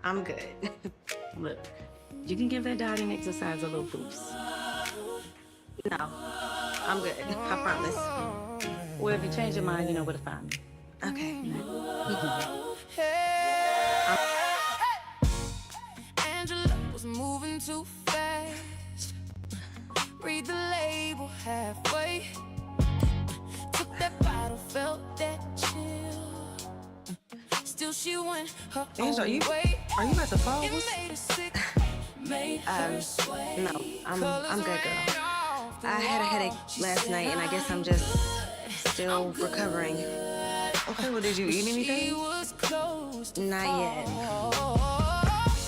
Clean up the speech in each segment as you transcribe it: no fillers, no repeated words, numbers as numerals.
I'm good. Look, you can give that dieting exercise a little boost. No, I'm good. I promise. Well, if you change your mind, you know where to find me. Okay. Angela was moving too fast. Read the label halfway. Took that bottle, felt that chill. Still she went her Angela, own way. are you about to fall? It made her sick, made her sway. No, I'm good, girl. I had a headache last night, and I guess I'm just still recovering. Okay, well, did you eat anything? Not yet.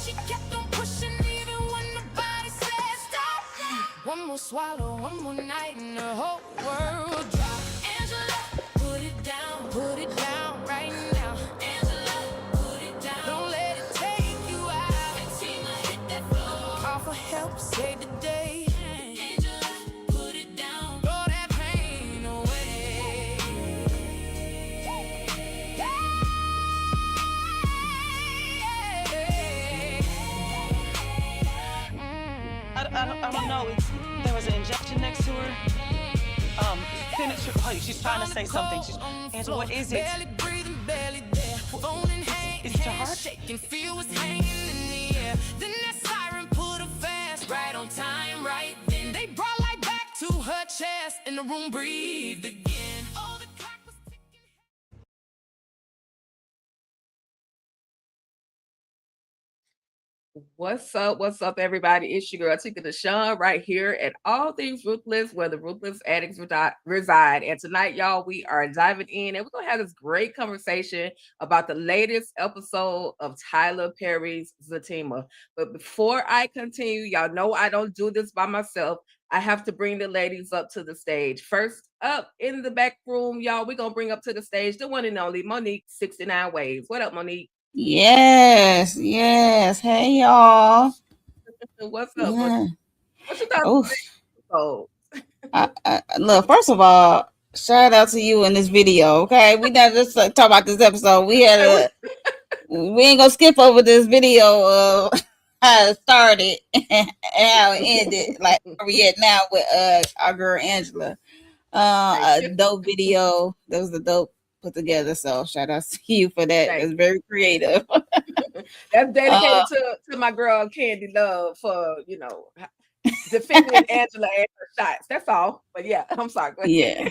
She kept on pushing even when nobody said stop. One more swallow, one more night, and the whole world dropped. Angela, put it down right now. Angela, put it down. Don't let it take you out. Zatima, hit that floor. Call for help, save the day. Angela, put it down. Throw that pain away. I don't know. There was an injection next to her. Finish her. Oh, she's trying to say something. Angela, what is it? Barely breathing, barely there. Phone in hand, Is it your heart? shaking, feel what's hanging in the air. Then that siren put her fast, right on time, right then. They brought light back to her chest, and the room breathed again. Oh, the clock was ticking. What's up? What's up, everybody? It's your girl Tika Deshawn right here at All Things Ruthless, where the ruthless addicts reside. And tonight, y'all, we are diving in and we're gonna have this great conversation about the latest episode of Tyler Perry's Zatima. But before I continue, y'all know I don't do this by myself. I have to bring the ladies up to the stage. First up in the back room, y'all, we're gonna bring up to the stage the one and only Monique 69 Waves. What up, Monique? Yes. Hey, y'all. What's up? Yeah. What you thought of Oh, this episode? look. First of all, shout out to you in this video. Okay, we not just talk about this episode. We ain't gonna skip over this video of how it started and how it ended. Like where we at now with our girl Angela. A dope video. That was a dope put together. So shout out to you for that. It's very creative. That's dedicated to my girl Candy Love for defending Angela and her shots. That's all. But yeah, I'm sorry. Yeah.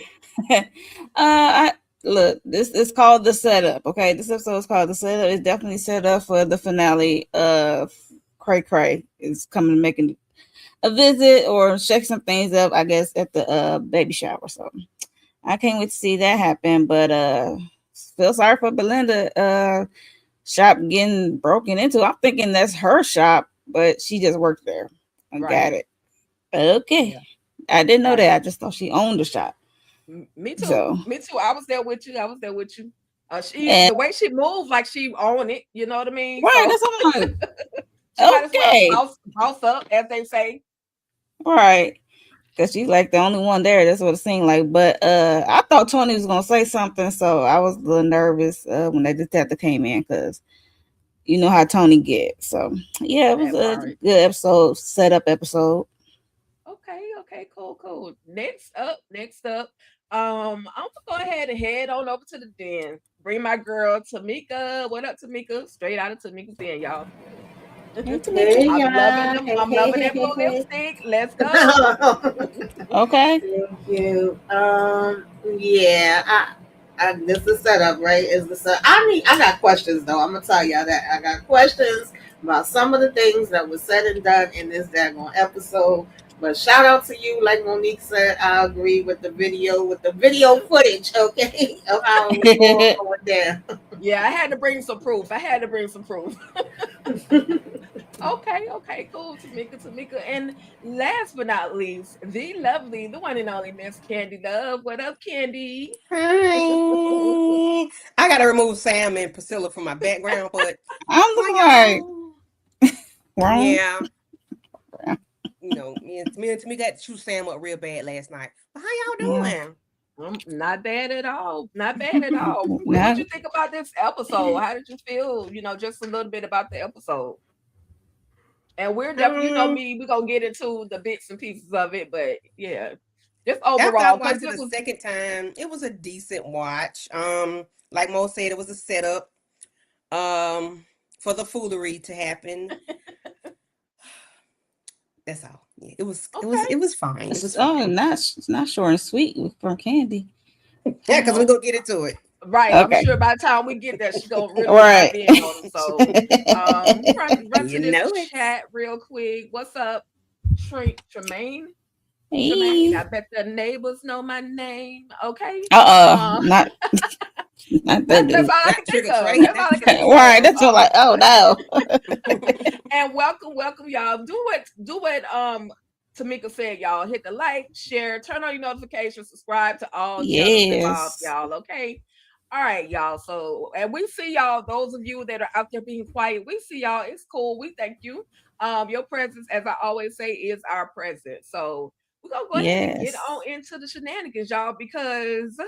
Look, this is called the setup. Okay, this episode is called the setup. It's definitely set up for the finale of Cray Cray is coming to making a visit or check some things up, I guess, at the baby shower or something. I can't wait to see that happen, but feel sorry for Belinda shop getting broken into. I'm thinking that's her shop, but she just worked there. I got it. Okay. Yeah. I didn't know that. I just thought she owned the shop. Me too. So, me too. I was there with you. The way she moved, like she owned it. You know what I mean? Right. So, that's what I'm like. Okay. House up, as they say. Right. Because she's like the only one there. That's what it seemed like. But I thought Tony was going to say something. So I was a little nervous when that detective came in because you know how Tony gets. So, yeah, it was a good episode, setup episode. Okay, cool. Next up, I'm gonna go ahead and head on over to the den. Bring my girl Tamika. What up, Tamika? Straight out of Tamika's den, y'all. Hey, I'm loving that blue lipstick. Let's go. Okay. Thank you. Yeah, this is setup, right? Is the setup? I got questions though. I'm gonna tell y'all that I got questions about some of the things that was said and done in this daggone episode. But shout out to you, like Monique said. I agree with the video footage, okay, of how it was going down. Yeah, I had to bring some proof. Okay, cool, Tamika. And last but not least, the lovely, the one and only Miss Candy Love. What up, Candy? Hi. I gotta remove Sam and Priscilla from my background, but I'm like, yeah. You know, me and Tamika had to chew Sam up real bad last night. But how y'all doing? Not bad at all. Not bad at all. What you think about this episode? How did you feel? Just a little bit about the episode. And we're definitely, we're gonna get into the bits and pieces of it, but yeah, just After I overall, watched because it the second time, it was a decent watch. Like Mo said, it was a setup for the foolery to happen. That's all. Yeah, it was fine. It was fine. Not short and sweet from Candy. Yeah, because we're gonna get into it. Right. Okay. I'm sure by the time we get there, she's gonna really dive in on them. So run to this chat real quick. What's up, Tremaine? Hey. Tremaine, I bet the neighbors know my name. Okay. Not that's all I can think of. That's all I can think of. Right. That's all like, oh no. And welcome, y'all. Do what Tamika said, y'all. Hit the like, share, turn on your notifications, subscribe to all channels involved, y'all. Okay. All right, y'all. So, and we see y'all, those of you that are out there being quiet, we see y'all. It's cool. We thank you. Your presence, as I always say, is our presence. So we're gonna go ahead and get on into the shenanigans, y'all, because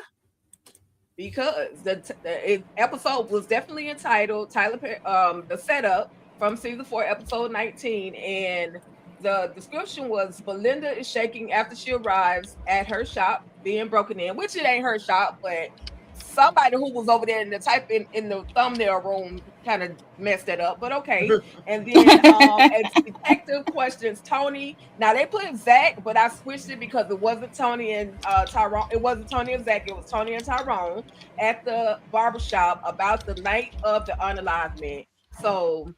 the episode was definitely entitled the setup from season 4, episode 19, and the description was Belinda is shaking after she arrives at her shop being broken in, which it ain't her shop, but somebody who was over there in the thumbnail room kind of messed it up, but okay. And then as detective questions Tony. Now they put Zac, but I switched it because it wasn't Tony and Tyrone. It wasn't Tony and Zac. It was Tony and Tyrone at the barbershop about the night of the unalivement. So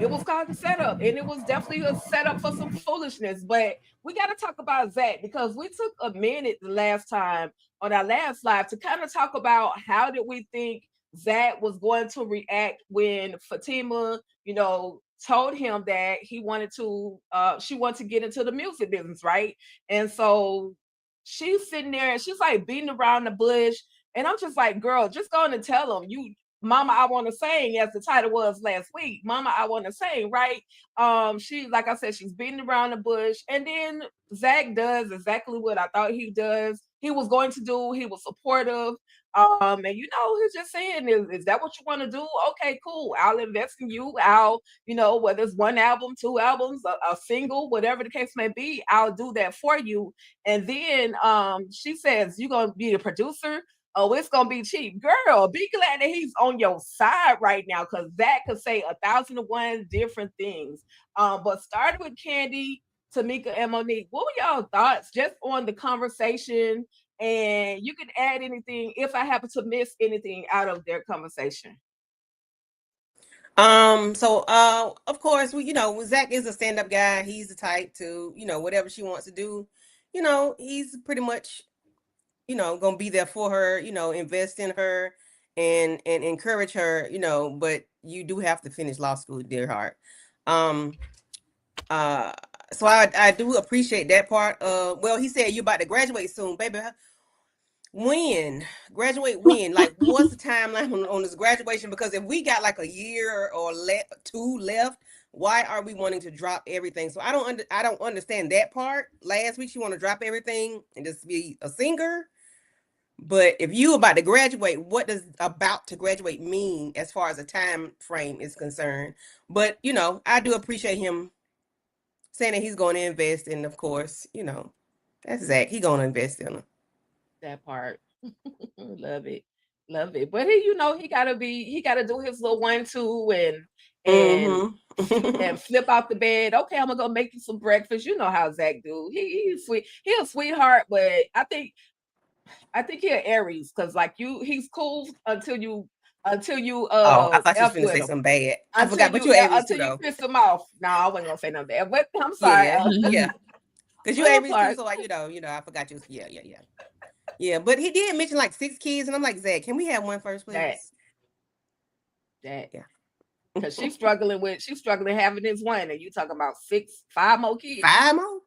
it was called the setup, and it was definitely a setup for some foolishness. But we got to talk about Zac, because we took a minute the last time on our last live to kind of talk about how did we think Zac was going to react when Fatima, told him that she wanted to get into the music business, right? And so she's sitting there and she's like beating around the bush, and I'm just like, girl, just go on and tell him, Mama, I want to sing, as the title was last week. Mama, I want to sing, right? She, like I said, she's beating around the bush. And then Zac does exactly what I thought he was going to do. He was supportive. And he's just saying, is that what you want to do? Okay, cool. I'll invest in you. I'll, whether it's 1 album, 2 albums, a single, whatever the case may be, I'll do that for you. And then she says, you're going to be the producer. Oh, it's gonna be cheap. Girl, be glad that he's on your side right now, because Zac could say 1,001 different things. But starting with Candy, Tamika, and Monique, what were y'all thoughts just on the conversation? And you can add anything if I happen to miss anything out of their conversation. So of course, Zac is a stand-up guy. He's the type to, whatever she wants to do, he's pretty much gonna be there for her, invest in her and encourage her, but you do have to finish law school, dear heart. So I do appreciate that part. Well, he said you're about to graduate soon, baby. When? Graduate when? Like, what's the timeline on this graduation? Because if we got like a year or 2 left, why are we wanting to drop everything? So I don't understand that part. Last week she want to drop everything and just be a singer. But if you about to graduate, what does about to graduate mean as far as a time frame is concerned? But, I do appreciate him saying that he's going to invest. And of course, that's Zac. He's going to invest in him. That part. Love it. Love it. But he gotta do his little 1-2 and flip out the bed. Okay, I'm gonna go make you some breakfast. You know how Zac do. He's sweet. He's a sweetheart, but I think he's Aries, because like he's cool until you I thought you was gonna say something bad. I forgot, but you're Aries too, though. You piss him off. No, I wasn't gonna say nothing bad, but I'm sorry. Yeah. Because you Aries too, so like I forgot you. Yeah, but he did mention like 6 kids, and I'm like, Zac, can we have one first, please? That. Yeah. Because she's struggling having this one, and you talking about 5 more kids. 5 more?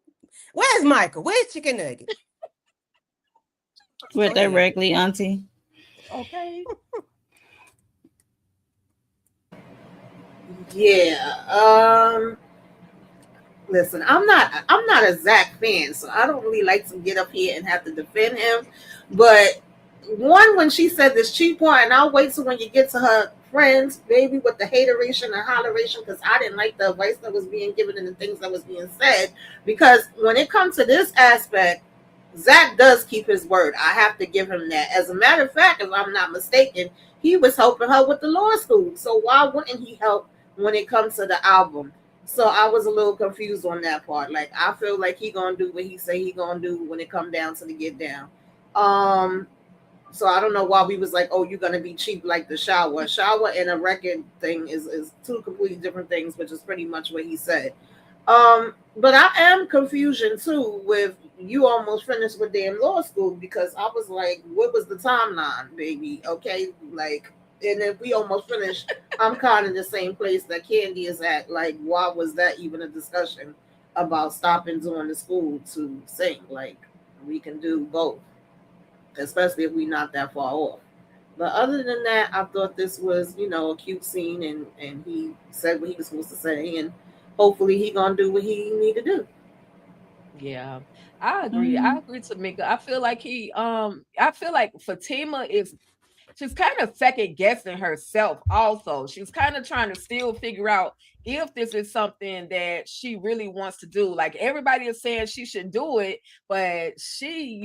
Where's Michael? Where's Chicken Nugget? We're directly, Auntie. Okay. Yeah. listen, I'm not a Zach fan, so I don't really like to get up here and have to defend him. But one, when she said this cheap part, and I'll wait till when you get to her friends, maybe with the hateration and holleration, because I didn't like the advice that was being given and the things that was being said. Because when it comes to this aspect, Zach does keep his word. I have to give him that. As a matter of fact, if I'm not mistaken, he was helping her with the law school. So why wouldn't he help when it comes to the album? So I was a little confused on that part. Like, I feel like he gonna do what he say he gonna do when it come down to the get down. So I don't know why we was like, oh, you're gonna be cheap like the shower. Shower and a record thing is two completely different things, which is pretty much what he said. But I am confusion too with you almost finished with damn law school, because I was like, what was the timeline, baby? Okay, like, and if we almost finished, I'm kind of the same place that Candy is at. Like, why was that even a discussion about stopping doing the school to sing? Like, we can do both, especially if we're not that far off. But other than that, I thought this was, a cute scene, and he said what he was supposed to say, and hopefully he gonna do what he need to do. Yeah, I agree. I agree, Tamika. I feel like I feel like Fatima she's kind of second guessing herself also. She's kind of trying to still figure out if this is something that she really wants to do. Like, everybody is saying she should do it, but she,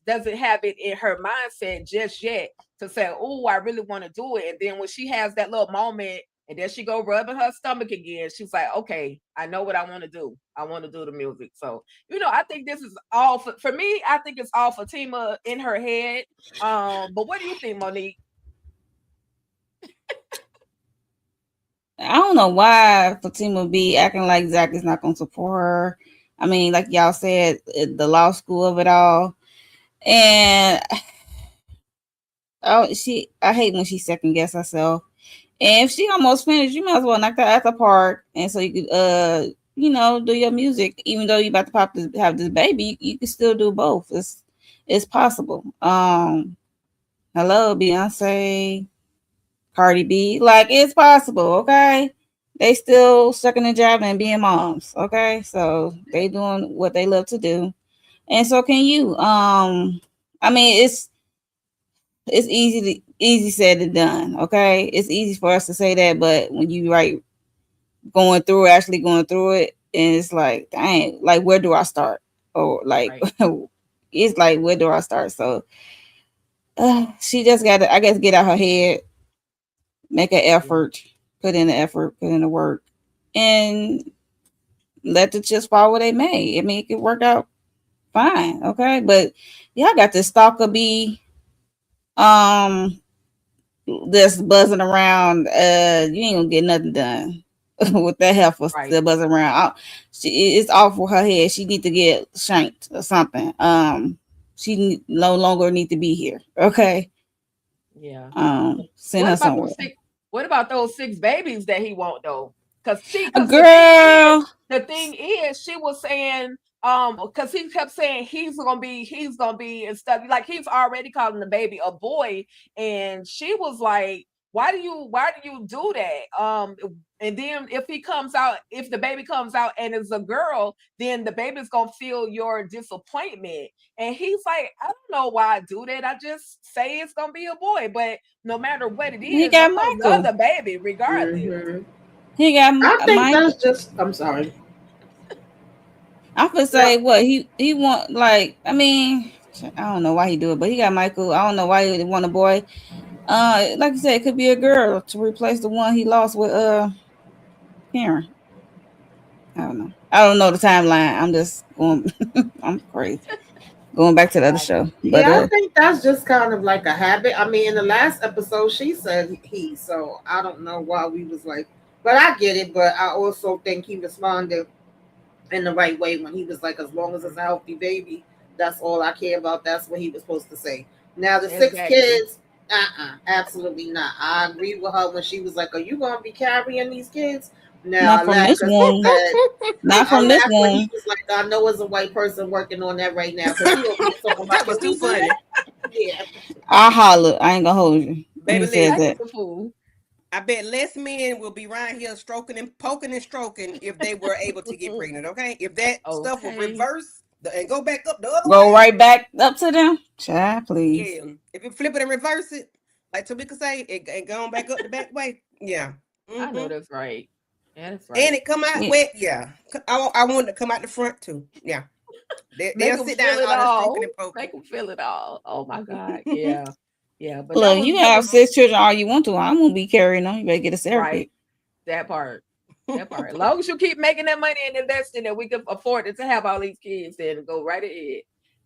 doesn't have it in her mindset just yet to say, oh, I really want to do it. And then when she has that little moment and then she go rubbing her stomach again, she's like, okay, I know what I want to do. I want to do the music. So, I think this is all for me. I think it's all Fatima in her head. But what do you think, Monique? I don't know why Fatima be acting like Zach is not going to support her. I mean, like y'all said, the law school of it all. And I hate when she second guess herself. And if she almost finished, you might as well knock that at the park. And so you could, do your music. Even though you about to have this baby, you can still do both. It's possible. Hello, Beyonce, Cardi B. Like, it's possible, okay? They still sucking and jiving and being moms, okay? So they doing what they love to do. And so can you. I mean, it's easy said than done, okay? It's easy for us to say that, but when you actually going through it, and it's like, dang, like, where do I start? Or like, right. It's like, where do I start? So she just got to, I guess, get out her head, make an effort, put in the effort, put in the work, and let the chips fall where they may. I mean, it could work out fine, okay? But y'all got this stalker bee that's buzzing around. You ain't gonna get nothing done with that heifer still buzzing around. It's off with her head. She need to get shanked or something. She no longer need to be here, okay? Yeah. Send her somewhere. What about those 6 babies that he want though? Because girl, the thing is, she was saying, because he kept saying he's gonna be and stuff. Like, he's already calling the baby a boy, and she was like, why do you do that? And then if the baby comes out and it's a girl, then the baby's gonna feel your disappointment. And he's like, I don't know why I do that. I just say it's gonna be a boy, but no matter what it is, he got Michael, another baby, regardless. Mm-hmm. He got. I think Michael. That's just. I'm sorry. I could say what he want. Like, I mean, I don't know why he do it, but he got Michael. I don't know why he want a boy. Like you said, it could be a girl to replace the one he lost with Karen. I don't know the timeline. I'm just going. I'm crazy. Going back to the other show. But, yeah, I think that's just kind of like a habit. I mean, in the last episode, she said he, so I don't know why we was like, but I get it. But I also think he responded in the right way when he was like, as long as it's a healthy baby, that's all I care about. That's what he was supposed to say. Now the 6 kids, absolutely not. I agree with her when she was like, are you going to be carrying these kids? Not from this one. Not from this one. He was like, I know as a white person working on that right now. That was too funny. Yeah. I holler. I ain't gonna hold you. Baby, said that. I bet less men will be around here stroking and poking and stroking if they were able to get pregnant. Okay, if that stuff was Okay. reversed and go back up the other Go way, right back up to them. Child, please. yeah. If you flip it and reverse it, like Tamika say, it going back up the back way. Yeah. I know Mm-hmm. that's right. Yeah, that's And right. it come out Yeah. wet. Yeah. I want it to come out the front too. Yeah. Make They'll them sit feel down it all that stroking all. and poking. Make them feel it all. Oh my God. Yeah. Yeah. But that Look, was you that have was 6 children all you want to. I'm gonna be carrying them. You better get a right. therapy. That part. That part. As long as you keep making that money and investing and we can afford it to have all these kids, then go right ahead.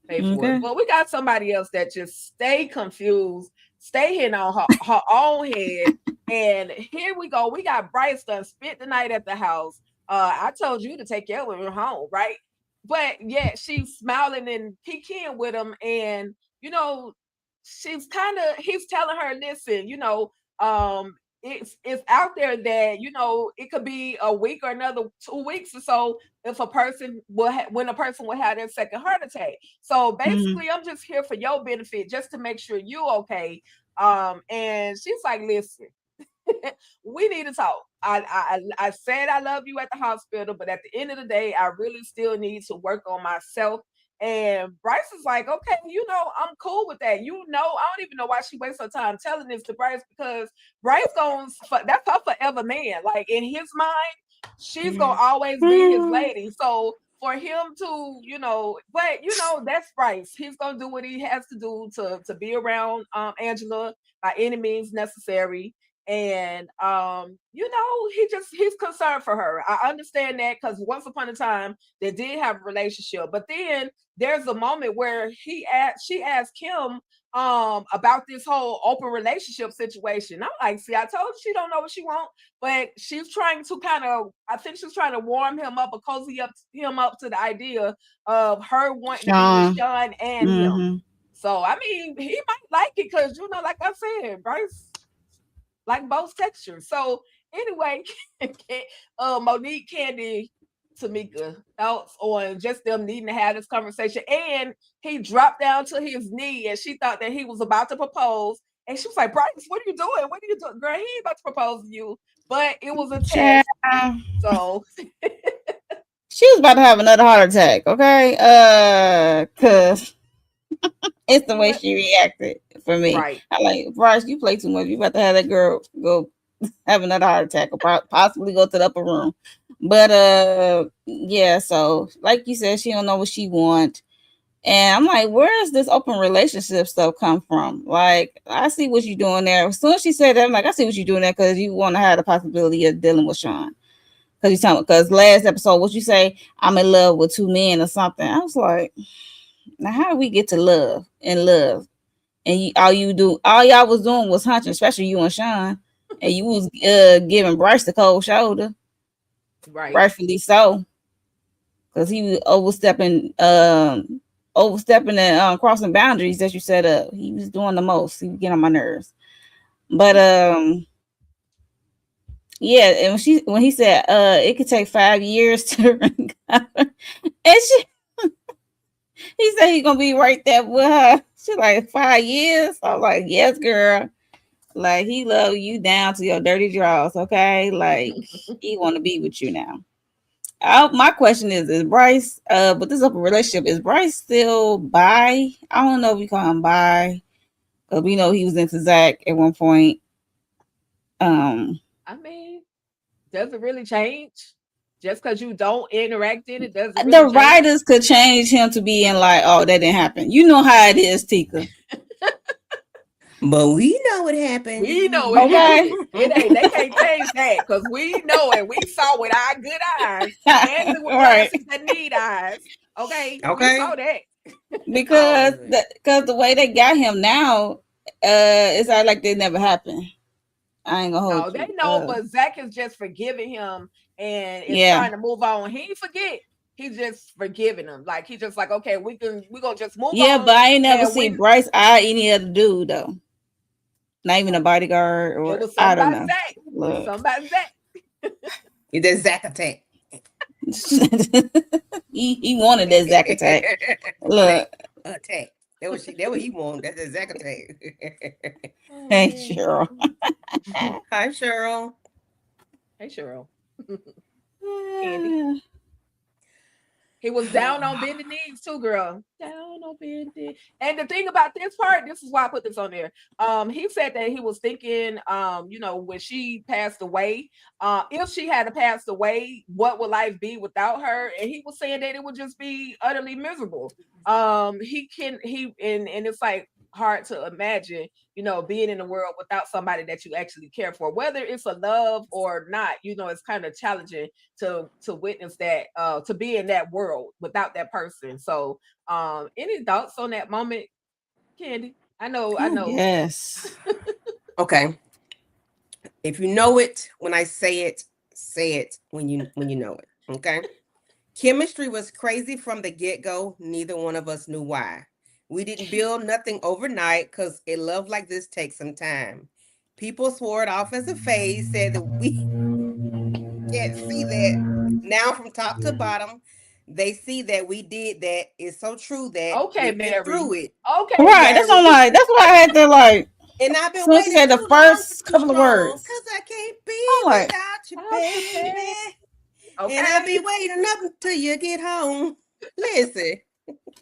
Pay for it. Okay. But we got somebody else that just stay confused, stay hitting on her own head. And here we go. We got Bryce done spent the night at the house. I told you to take care of him home, right? But yet she's smiling and peeking with him. And, you know, he's telling her, listen, it's out there that it could be a week or another 2 weeks or so if a person when a person will have their second heart attack. So Mhm. basically, I'm just here for your benefit, just to make sure you okay. And she's like, listen, we need to talk. I said I love you at the hospital, but at the end of the day, I really still need to work on myself. And Bryce is like, okay, I'm cool with that. I don't even know why she wastes her time telling this to Bryce, because Bryce goes, that's her forever man. Like in his mind, she's gonna always be his lady. So for him to, but that's Bryce. He's gonna do what he has to do to be around Angela by any means necessary. And he's concerned for her. I understand that, because once upon a time they did have a relationship, but then there's a moment where she asked him about this whole open relationship situation. I'm like, see, I told you she don't know what she wants, but she's trying to I think she's trying to warm him up or cozy him up to the idea of her wanting to be with Sean. Sean and him. Mm-hmm. So I mean, he might like it, because like I said, Bryce like both textures. So anyway, Monique, Candy, Tamika, thoughts on just them needing to have this conversation. And he dropped down to his knee, and she thought that he was about to propose. And she was like, Bryce, what are you doing? What are you doing? Girl, he ain't about to propose to you. But it was a Child. test. So She was about to have another heart attack, okay? Cause it's the way what? she reacted for me. Right. I like, Bryce, you play too much. You about to have that girl go have another heart attack or possibly go to the upper room. But yeah, so like you said, she don't know what she want. And I'm like, where does this open relationship stuff come from? Like, I see what you're doing there. As soon as she said that, I'm like, I see what you're doing there, because you want to have the possibility of dealing with Sean. Because last episode, what you say, I'm in love with two men or something. I was like, now how do we get to love and love? And all y'all was doing was hunching, especially you and Sean, and you was giving Bryce the cold shoulder, Right. rightfully so, because he was overstepping and crossing boundaries that you set up. He was doing the most. He was getting on my nerves. But yeah, and when he said it could take 5 years to recover, and he said he's gonna be right there with her. She's like, 5 years. I was like, yes, girl. Like, he love you down to your dirty drawers, okay? Like, he want to be with you now. My question is Bryce, with this open relationship, is Bryce still bi? I don't know if we call him bi, because we know he was into Zac at one point. I mean, does it really change? Just because you don't interact in it, does it The really change? writers could change him to being like, oh, that didn't happen. You know how it is, Tika. But we know what happened. We know it Okay. happened. They can't change that, because we know it. We saw with our good eyes, and with Right. glasses that need eyes. Okay, we Okay. saw that. Because Oh, good. the way they got him now, it's like they never happened. I ain't gonna No, hold they you. know, but Zac is just forgiving him and is Yeah. trying to move on. He ain't forget. He's just forgiving him. Like, he's just like, okay, we gonna just move Yeah, on. but I ain't never and seen Bryce eye any other dude though. Not even a bodyguard, It or was I don't somebody know. Zac. It was Look. somebody Zac. It's that Zac attack. he wanted that Zac attack. Look, Attack. That what he wanted. That's exactly. Hey, Cheryl. Hi, Cheryl. Hey, Cheryl. Candy. He was down on bending knees too, girl. Down on bending. And the thing about this part, this is why I put this on there. He said that he was thinking, when she passed away, if she had passed away, what would life be without her? And he was saying that it would just be utterly miserable. And it's like hard to imagine, being in the world without somebody that you actually care for, whether it's a love or not. It's kind of challenging to witness that, to be in that world without that person. So any thoughts on that moment, Candy? I know. Yes. Okay. If you know it when I say it when you know it. Okay. Chemistry was crazy from the get-go. Neither one of us knew why. We didn't build nothing overnight because a love like this takes some time. People swore it off as a phase, said that we can't see that now from top to bottom. They see that we did that. It's so true that Okay, we went Mary. through it. Okay, Right. That's Mary. what I'm like. That's why I had to like. And I've been So she waiting said the too long to first be couple of strong words. because I can't be I'm like, without you, Okay. baby. Okay. And I'll be waiting up until you get home. Listen,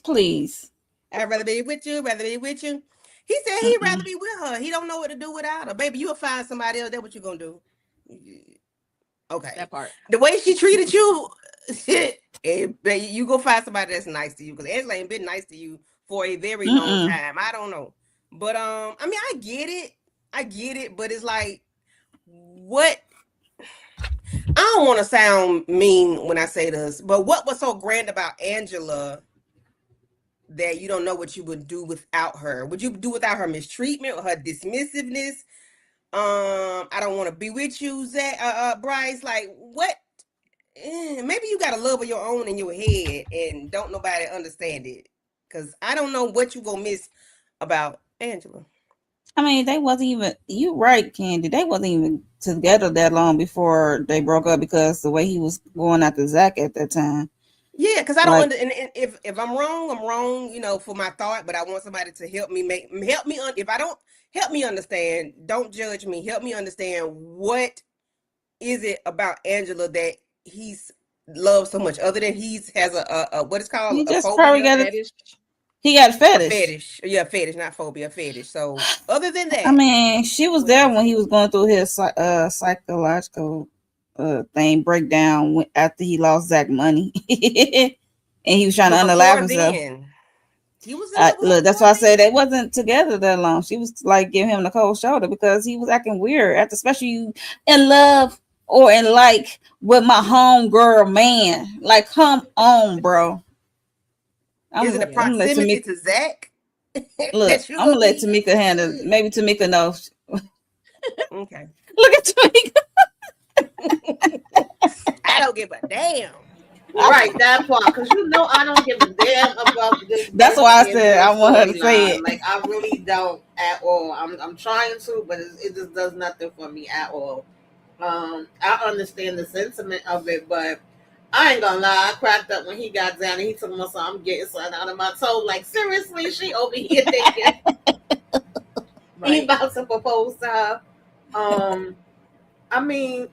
please. I'd rather be with you, He said he'd rather be with her. He don't know what to do without her. Baby, you'll find somebody else. That's what you gonna do. Okay. That part. The way she treated you, you go find somebody that's nice to you. Because Angela ain't been nice to you for a very long time. I don't know. But I mean, I get it, but it's like, what? I don't want to sound mean when I say this, but what was so grand about Angela that you don't know what you would do without her? Would you do without her mistreatment or her dismissiveness? I don't want to be with you, Zac, Bryce. Like, what? Maybe you got a love of your own in your head and don't nobody understand it. Because I don't know what you gonna miss about Angela. I mean, they wasn't even. You right, Candy. They wasn't even together that long before they broke up because the way he was going after Zac at that time. Yeah, because I don't Like, and if I'm wrong, I'm wrong, for my thought. But I want somebody to help me if I don't help me understand, don't judge me. Help me understand what is it about Angela that he's loves so much, other than has a what is called he a just phobia, probably got Fetish. he got a a fetish. fetish. Yeah, fetish, not phobia, a fetish. So other than I that, mean, she was there when he was going through his psychological thing breakdown after he lost Zac money, and he was trying to but unalive before himself. then, he was in love with her Look, that's before why I then. said they wasn't together that long. She was like giving him the cold shoulder because he was acting weird after, especially you in love or in like with my homegirl man. Like, come on, bro. Is I'm, it a I'm gonna let proximity Tamika to Zac look. that you I'm gonna gonna let be? Tamika handle. Maybe Tamika knows. Okay. Look at Tamika. I don't give a damn. Right, that part, because I don't give a damn about this That's person why I being in said a I want her to say storyline. it. Like, I really don't at all. I'm trying to, but it just does nothing for me at all. I understand the sentiment of it, but I ain't gonna lie, I cracked up when he got down and he told me, so I'm getting something out of my toe. Like, seriously, she over here thinking he Right. about to propose to her. I mean,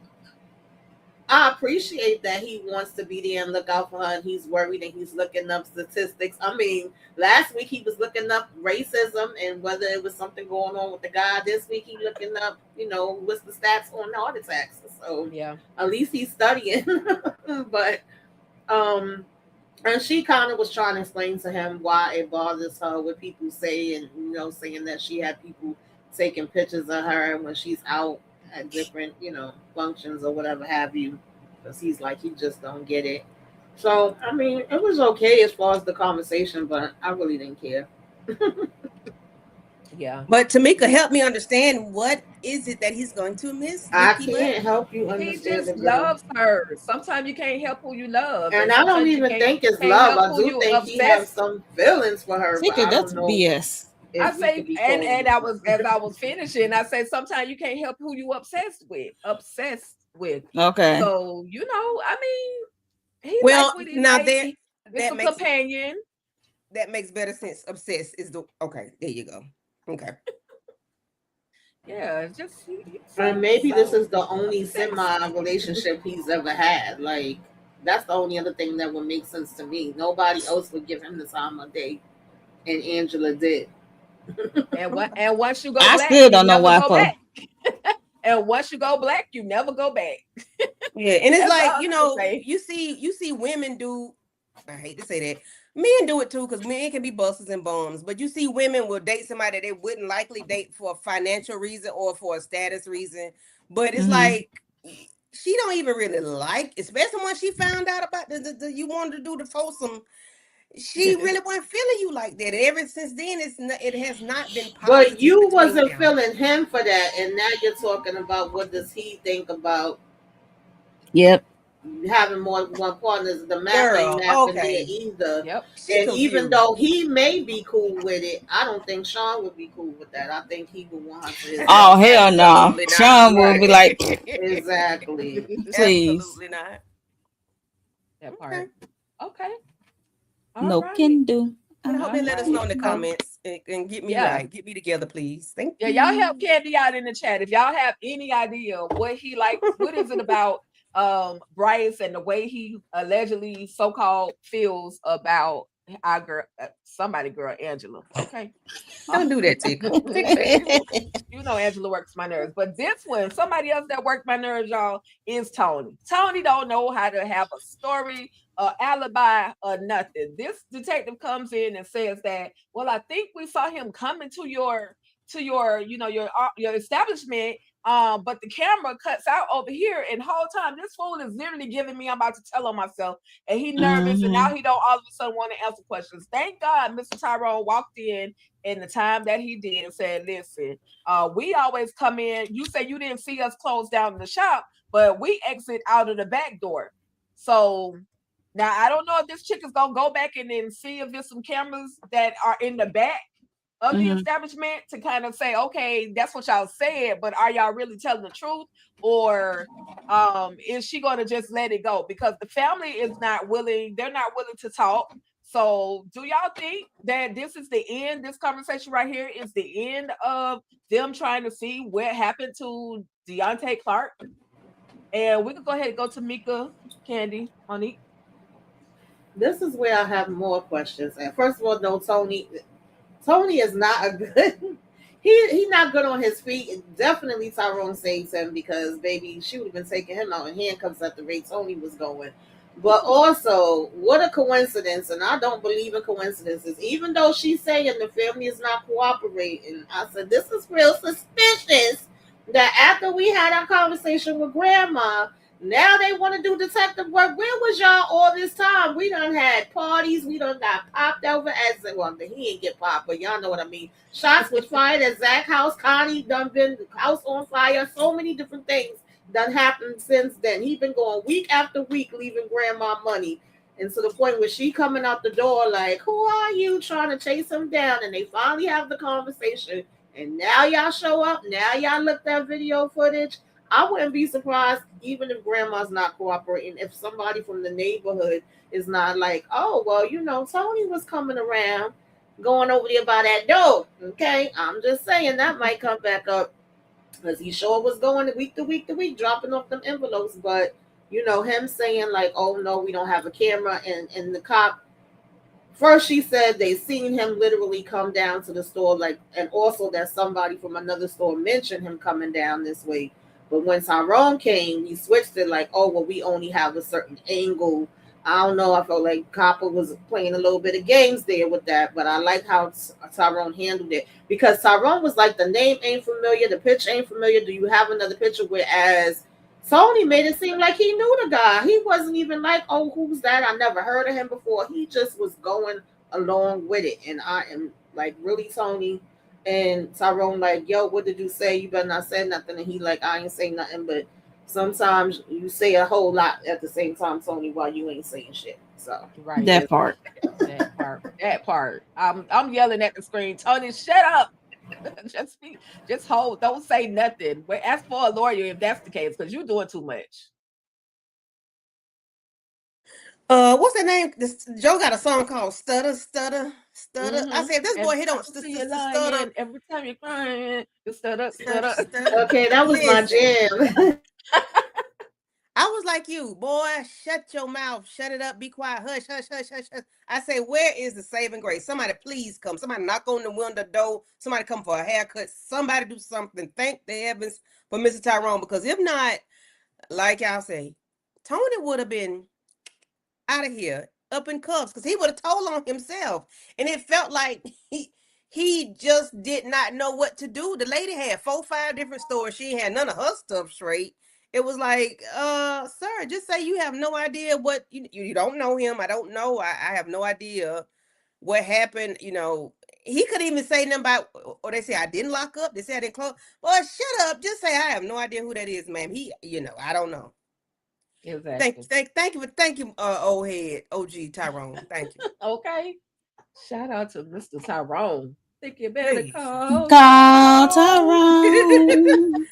I appreciate that he wants to be there and look out for her, and he's worried and he's looking up statistics. I mean, last week he was looking up racism and whether it was something going on with the guy. This week he looking up, what's the stats on heart attacks. So Yeah. at least he's studying. But and she kind of was trying to explain to him why it bothers her what people say, and saying that she had people taking pictures of her when she's out at different functions or whatever have you, because he's like, he just don't get it. So I mean, it was okay as far as the conversation, but I really didn't care. Yeah. But Tamika, help me understand, what is it that he's going to miss, I Vicky Butt? can't help you He understand just it, girl. loves her. Sometimes you can't help who you love, And and I don't sometimes you even think it's can't love. help I who do you think he has obsessed. some feelings for her, but Tamika, I that's don't know BS. I if we say, could be and calling it I love. was as I was finishing, I said sometimes you can't help who you obsessed with. Okay. So I mean, he like Well, what he now like. there It's that a makes companion. that makes better sense. Obsessed is the okay. There you go. Okay. Yeah, it's just And maybe this so is the only obsessed. semi relationship he's ever had. Like, that's the only other thing that would make sense to me. Nobody else would give him the time of day, and Angela did. And once you go I black, still you don't know never why. go For back. And once you go black, you never go back. Yeah, and it's That's like, all you I can know, say. you see women do, I hate to say that, men do it too, because men can be busters and bums, but you see women will date somebody they wouldn't likely date for a financial reason or for a status reason, but it's like she don't even really like, especially when she found out about the you wanted to do the foursome, she really wasn't feeling you like that. And ever since then, it has not been But positive you between wasn't them. feeling him for that, and now you're talking about what does he think about Yep. having more than one partner. The math ain't Girl, mathing there okay. either. Yep. She And even confused. though he may be cool with it, I don't think Sean would be cool with that. I think he would want her to himself. Oh hell no! Absolutely not. Sean will be Right. like, Exactly. please, Absolutely not. That Okay. part. Okay. All no right. can do. But I hope they All let us know in the right. comments and get me Yeah. right. Get me together, please. Thank Yeah, you. y'all help Candy out in the chat. If y'all have any idea what he likes, what is it about Bryce and the way he allegedly so-called feels about our girl, somebody girl, Angela. Okay. Don't do that, Tick. You know Angela works my nerves, but this one, somebody else that worked my nerves, y'all, is Tony. Tony don't know how to have a story, alibi, or nothing. This detective comes in and says that, well, I think we saw him coming to your your establishment, but the camera cuts out over here, and whole time this fool is literally giving me, I'm about to tell on myself, and he nervous, and now he don't all of a sudden want to answer questions. Thank God Mr. Tyrone walked in the time that he did and said, listen, we always come in. You say you didn't see us close down the shop, but we exit out of the back door. So now I don't know if this chick is gonna go back and then see if there's some cameras that are in the back of the establishment to kind of say, okay, that's what y'all said, but are y'all really telling the truth? Or is she gonna just let it go? Because the family is not willing, they're not willing to talk. So do y'all think that this is the end? This conversation right here is the end of them trying to see what happened to Deontay Clark? And we can go ahead and go to Mika, Candy, Monique. This is where I have more questions. And first of all, no, Tony. Tony is not a good. He's not good on his feet. Definitely Tyrone saves him because baby, she would have been taking him out in handcuffs at the rate Tony was going. But also, what a coincidence! And I don't believe in coincidences. Even though she's saying the family is not cooperating, I said this is real suspicious. That after we had our conversation with Grandma, now they want to do detective work. Where was y'all all this time? We done had parties. We done got popped over as well. He ain't get popped, but y'all know what I mean. Shots was fired at Zach house. Connie done been house on fire. So many different things done happened since then. He been going week after week, leaving Grandma money. And to the point where she coming out the door like, who are you, trying to chase him down? And they finally have the conversation. And now y'all show up. Now y'all look at video footage. I wouldn't be surprised, even if Grandma's not cooperating, if somebody from the neighborhood is not like, oh, well, Tony was coming around, going over there by that door. Okay, I'm just saying that might come back up because he sure was going week to week to week, dropping off them envelopes. But him saying like, oh no, we don't have a camera, and the cop. First, she said they seen him literally come down to the store, like, and also that somebody from another store mentioned him coming down this way. But when Tyrone came, he switched it like, oh, well, we only have a certain angle. I don't know. I felt like Copper was playing a little bit of games there with that, but I like how Tyrone handled it because Tyrone was like, the name ain't familiar, the picture ain't familiar. Do you have another picture? Whereas Tony made it seem like he knew the guy. He wasn't even like, oh, who's that? I never heard of him before. He just was going along with it. And I am like, really, Tony? And Tyrone like, yo, what did you say? You better not say nothing. And he like, I ain't saying nothing. But sometimes you say a whole lot at the same time, Tony, while you ain't saying shit. So Right. That part. That part. I'm yelling at the screen, Tony, shut up. Just hold, don't say nothing. But ask for a lawyer if that's the case, because you're doing too much. What's that name? Joe got a song called Stutter, Stutter, Stutter. I said, this boy, Every he time don't I see you stutter, lying, every time you're crying, you stutter, stutter, stutter. stutter. Okay, that was my Listen, jam. I was like you, boy, shut your mouth, shut it up, be quiet, hush, hush, hush, hush, hush. I say, where is the saving grace? Somebody please come. Somebody knock on the window door. Somebody come for a haircut. Somebody do something. Thank the heavens for Mr. Tyrone, because if not, like y'all say, Tony would have been out of here up in cuffs because he would have told on himself. And it felt like he just did not know what to do. The lady had 4-5 different stores. She had none of her stuff straight. It was like, sir, just say you have no idea what you don't know him. I don't know. I have no idea what happened. He could even say nothing about, or they say I didn't lock up. They say I didn't close. Boy, shut up. Just say I have no idea who that is, ma'am. I don't know. Exactly. Thank you, old head, OG Tyrone. Thank you. Okay. Shout out to Mr. Tyrone. Think you better Please. call Tyrone.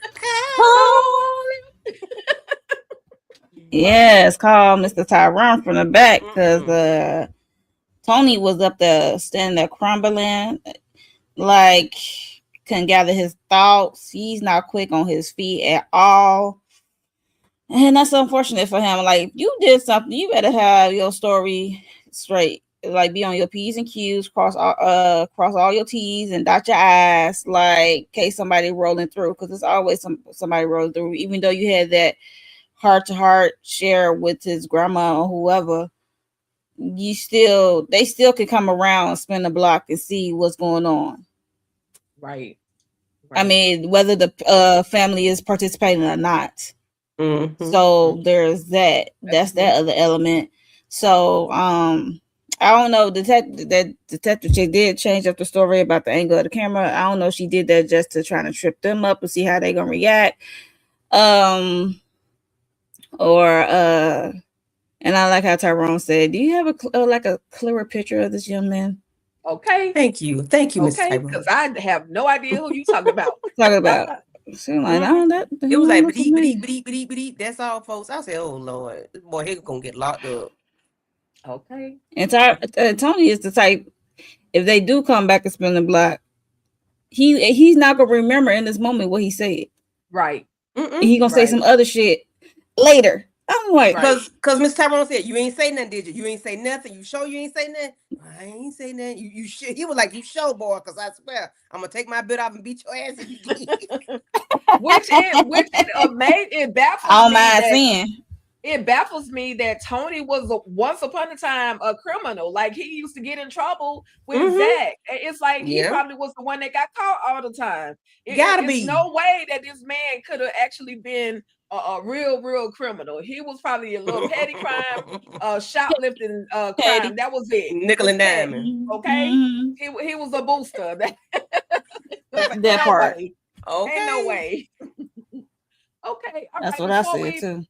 Yes, call Mr. Tyrone from the back because Tony was up there standing there crumbling, like couldn't gather his thoughts. He's not quick on his feet at all. And that's unfortunate for him. Like, you did something, you better have your story straight. Like, be on your P's and Q's, cross all your T's and dot your I's, like, in case somebody rolling through, because there's always somebody rolling through. Even though you had that heart-to-heart share with his grandma or whoever, they still can come around and spin the block and see what's going on. Right. I mean, whether the family is participating or not. So there's that. That's that other element. So I don't know. That detective chick did change up the story about the angle of the camera. I don't know if she did that just to try to trip them up and see how they gonna react. And I like how Tyrone said, "Do you have a clearer picture of this young man?" Okay. Thank you, Mr. Tyrone. Because I have no idea who you talking about. So like, that it was like beep. That's all, folks. I said, oh Lord, this boy he gonna get locked up. Okay. And Tony is the type, if they do come back and spin the block, he's not gonna remember in this moment what he said. Right. He gonna say some other shit later. I'm like, because Mr. Tyrone said, you ain't say nothing, did you? You ain't say nothing. You sure you ain't say nothing? I ain't say nothing. You should. He was like, you show, boy, because I swear I'm gonna take my bit off and beat your ass if you did. which it baffles me. It baffles me that Tony was once upon a time a criminal. Like, he used to get in trouble with Zac. It's like he probably was the one that got caught all the time. There's no way that this man could have actually been a real criminal. He was probably a little petty crime, shoplifting crime. That was it. Nickel and diamond. Okay. He was a booster. that part. Way. Okay. Ain't no way. Okay. All That's right, what I said too.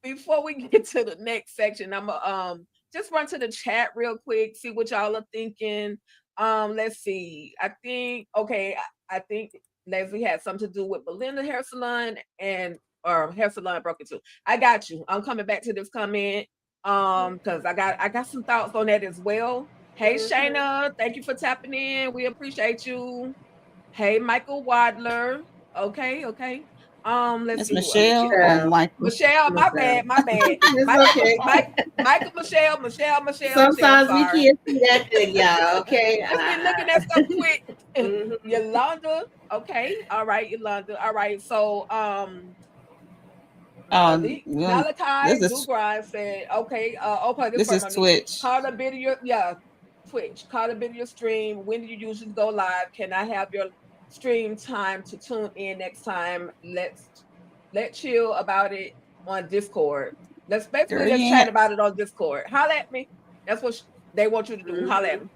Before we get to the next section, I'm gonna just run to the chat real quick, see what y'all are thinking. Let's see. I think Leslie had something to do with Belinda hair salon or hair salon broke into. I got you. I'm coming back to this comment because I got some thoughts on that as well. Hey Shayna, thank you for tapping in. We appreciate you. Hey Michael Wadler. Okay. Let's see. Michelle. Michelle, my bad. It's okay. Michael, Michelle. Sometimes we can't see that good, y'all. Okay. Just be looking at stuff quick. Yolanda. Okay. All right, Yolanda. All right. So Malachi Dugrind said, okay, this is Twitch. Call a video, Twitch. Call a video stream. When do you usually go live? Can I have your stream time to tune in next time? Let's chill about it on Discord. Let's basically chat about it on Discord. Holla at me. That's what they want you to do. Holla at me.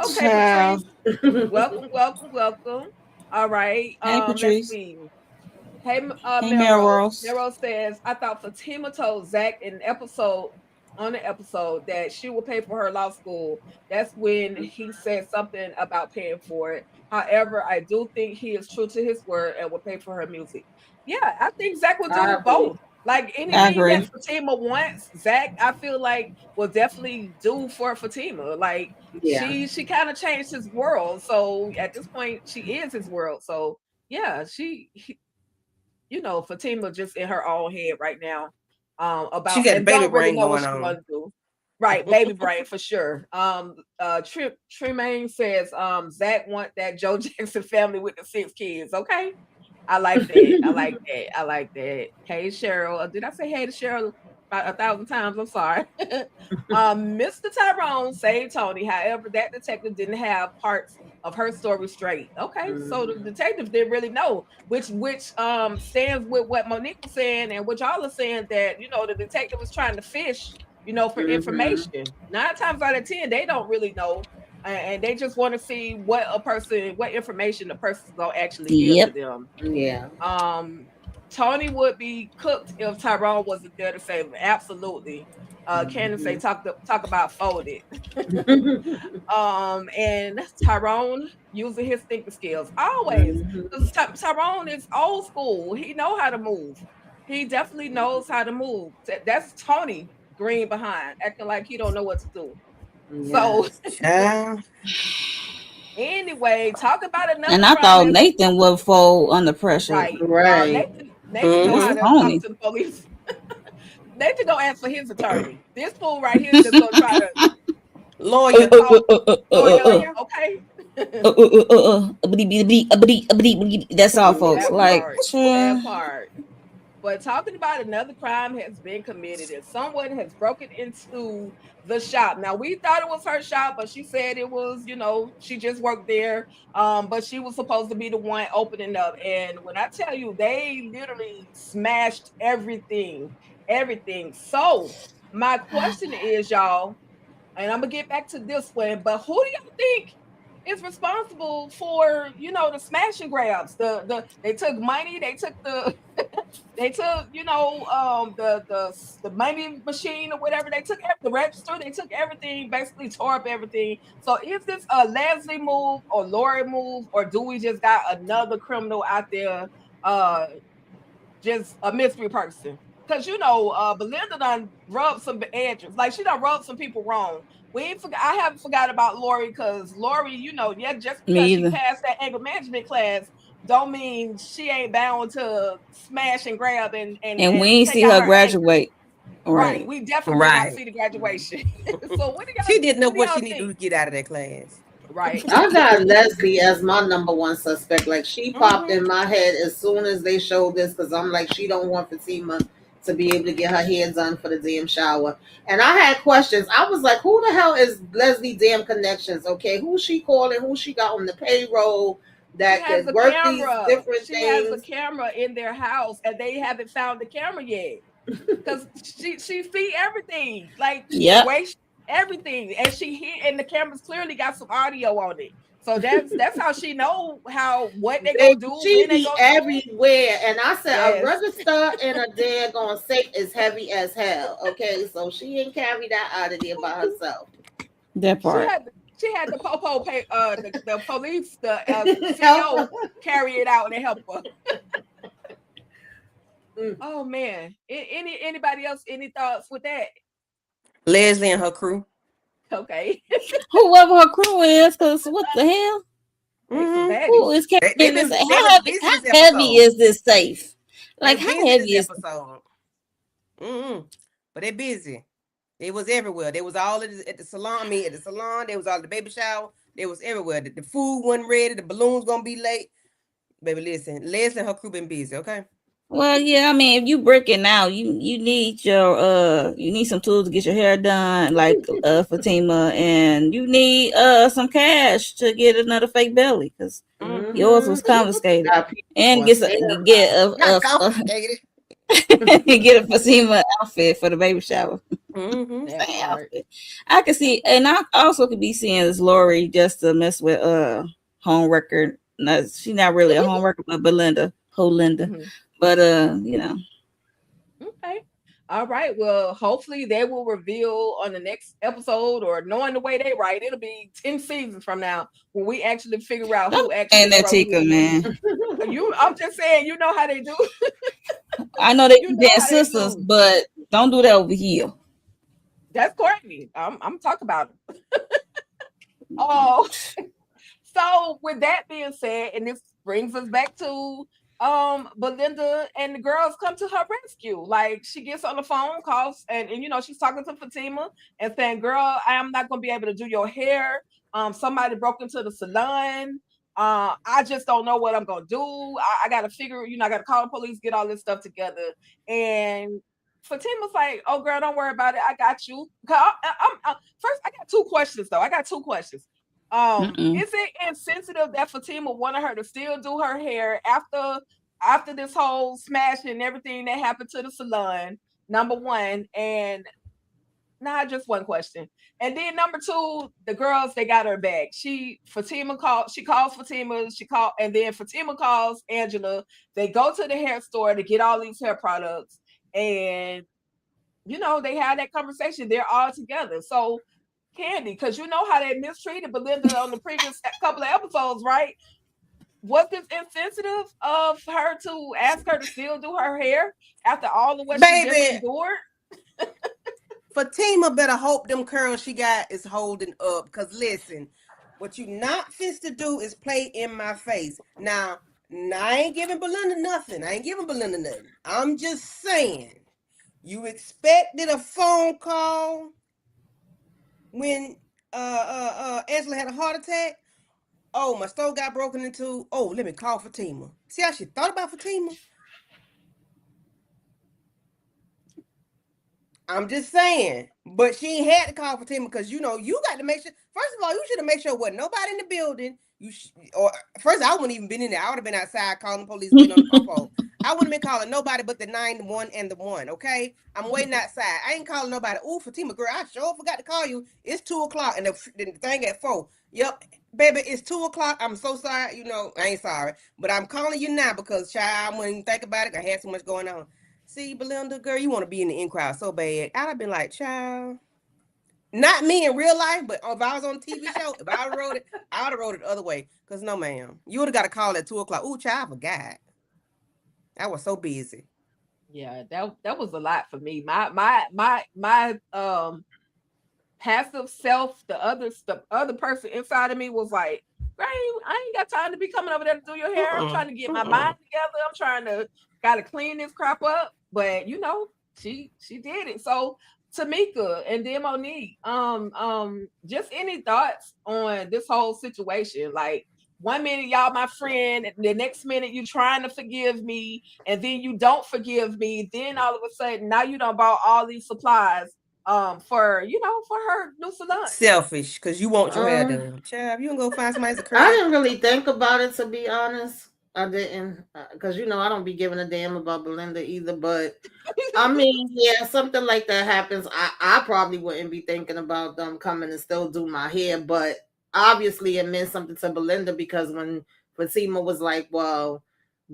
Okay, Patrice. Welcome. All right. Hey, Patrice. Let's see. Hey, Meryl says, I thought Zatima told Zac in on the episode that she will pay for her law school. That's when he said something about paying for it. However, I do think he is true to his word and will pay for her music. Yeah, I think Zac will do both. Like I anything agree. that Fatima wants, Zac, I feel like will definitely do for Fatima. Like Yeah. she kind of changed his world. So at this point, she is his world. So yeah, Fatima just in her own head right now. She About got the and baby don't really brain know what going she's on. gonna do. Right, baby brain for sure. Tremaine says, Zac want that Joe Jackson family with the 6 kids. Okay. I like that. I like that. I like that. Hey Cheryl. Did I say hey to Cheryl about 1,000 times? I'm sorry. Mr. Tyrone saved Tony. However, that detective didn't have parts of her story straight. Okay, so the detective didn't really know, which stands with what Monique was saying and what y'all are saying, that the detective was trying to fish, for information. 9 times out of 10, they don't really know, and they just want to see what information the person's gonna actually give to Yep. them. Yeah. Tony would be cooked if Tyrone wasn't there to save him. Absolutely. Candace say talk about folded. And Tyrone using his thinking skills always, because Tyrone is old school. He know how to move. He definitely knows how to move. That's Tony Green behind acting like he don't know what to do. So Child. anyway, talk about another And I crime. thought Nathan would fold under pressure. Right. Right. Nathan know This how is to talk Tony. to the police. Nathan gonna ask for his attorney. This fool right here is just gonna try to Lawyer. talk lawyer. Okay. That's all, folks. That Like, part. That part. But talking about another crime has been committed, and someone has broken into the shop. Now we thought it was her shop, but she said it was, she just worked there. But she was supposed to be the one opening up. And when I tell you, they literally smashed everything, everything. So my question is, y'all, and I'm gonna get back to this one, but who do y'all think is responsible for, the smash and grabs? They took money, they took they took, the money machine or whatever. They took the register. They took everything, basically tore up everything. So is this a Leslie move or Lori move, or do we just got another criminal out there, just a mystery person? Because Belinda done rubbed some edges. Like she done rubbed some people wrong. I haven't forgot about Lori, because Lori, just me because she either. passed that anger management class don't mean she ain't bound to smash and grab and And we ain't take see out her her anger. graduate. Right. Right. We definitely did not Right. see the graduation. So She didn't know what do what y'all she needed think? to get out of that class. Right. I got Leslie as my number one suspect. Like she popped Mm-hmm. in my head as soon as they showed this, because I'm like, she don't want Fatima to be able to get her hair done for the damn shower. And I had questions. I was like, who the hell is Leslie damn connections? Okay, who she calling? Who she got on the payroll She that has could a work these camera. different She has a things? camera in their house, and they haven't found the camera yet. Because she see everything, like the Yep. way everything, and she hit, and the cameras clearly got some audio on it. So that's how she know what they gonna do, She when they be gonna do it. everywhere. And I said a Yes. register in a daggone safe is heavy as hell. Okay, so she ain't carry that out of there by herself. That She part. had she had the popo pay the police, the Help CEO her. carry it out and help her. Mm. Oh man. Anybody else any thoughts with that? Leslie and her crew. Okay. Whoever her crew is, because what the hell? They some Mm-hmm. Who baddies. is carrying this? They How was heavy? busy How this heavy episode. is this safe? They Like, how busy this heavy is? episode. Mm-hmm. But they busy. They was everywhere. They was all at the salon. I mean, at the salon. They was all at the baby shower. They was everywhere. The food wasn't ready. The balloons gonna be late. Baby, listen. Leslie and her crew been busy. Okay. Well, yeah, I mean, if you breaking out, you need you need some tools to get your hair done, like Fatima, and you need some cash to get another fake belly, because yours was confiscated, Got people and on standby. Not confiscated. get a Fatima outfit for the baby shower. Mm-hmm. That Same part. outfit. I can see, and I also could be seeing this Lori just to mess with home record. No, she's not really a home record, but Belinda, Linda. Mhm. But Okay. All right. Well, hopefully they will reveal on the next episode, or knowing the way they write, it'll be 10 seasons from now when we actually figure out don't who and actually that broke Tika, in. man. I'm just saying, you know how they do. I know they You know been how they sisters, do. but don't do that over here. That's Courtney. I'm talking about him. Oh, so with that being said, and this brings us back to Belinda and the girls come to her rescue. Like she gets on the phone, calls, and you know, she's talking to Fatima and saying, "Girl, I am not gonna be able to do your hair. Somebody broke into the salon. I just don't know what I'm gonna do. I gotta figure, you know, I gotta call the police, get all this stuff together." And Fatima's like, "Oh, girl, don't worry about it. I got you." First, I got two questions though. I got two questions. Mm-mm. Is it insensitive that Fatima wanted her to still do her hair after this whole smash and everything that happened to the salon? Number one, and not just one question. And then number two, the girls they got her back. She calls Fatima, and then Fatima calls Angela. They go to the hair store to get all these hair products, and you know, they had that conversation. They're all together. So Candy, because you know how they mistreated Belinda on the previous couple of episodes, right? Was this insensitive of her to ask her to still do her hair after all of what she just Baby, endured? Fatima better hope them curls she got is holding up. Because listen, what you not fit to do is play in my face. Now, I ain't giving Belinda nothing. I'm just saying, you expected a phone call when Angela had a heart attack. Oh, my stove got broken into. Oh, let me call Fatima. See how she thought about Fatima? I'm just saying. But she ain't had to call Fatima because, you know, you got to make sure. First of all, you should have made sure there wasn't nobody in the building. Or first, I wouldn't even been in there. I would have been outside calling the police, getting on the popo. I wouldn't have been calling nobody but the 911 and the 1, okay? I'm waiting outside. I ain't calling nobody. Oh, Fatima, girl, I sure forgot to call you. It's 2 o'clock and the thing at 4. Yep, baby, it's 2 o'clock. I'm so sorry. You know, I ain't sorry. But I'm calling you now because, child, I wouldn't even think about it. I had so much going on. See, Belinda, girl, you want to be in the in crowd so bad. I'd have been like, child. Not me in real life, but if I was on a TV show, if I wrote it, I would have wrote it the other way. Because no, ma'am. You would have got a call at 2 o'clock. Ooh, child, I forgot. I was so busy. Yeah, that was a lot for me. My passive self, the other person inside of me was like, right, I ain't got time to be coming over there to do your hair. I'm trying to get my mind together. I'm trying to gotta clean this crap up. But you know, she did it. So Tamika and then Monique, just any thoughts on this whole situation? Like 1 minute y'all my friend, and the next minute you trying to forgive me, and then you don't forgive me. Then all of a sudden now you done bought all these supplies for you know for her new salon. Selfish, because you want your hair done. Child, you can go find somebody to curl. I didn't really think about it, to be honest. I didn't, because you know I don't be giving a damn about Belinda either. But I mean, yeah, something like that happens. I probably wouldn't be thinking about them coming and still do my hair, but obviously it meant something to Belinda because when Fatima was like, "Well,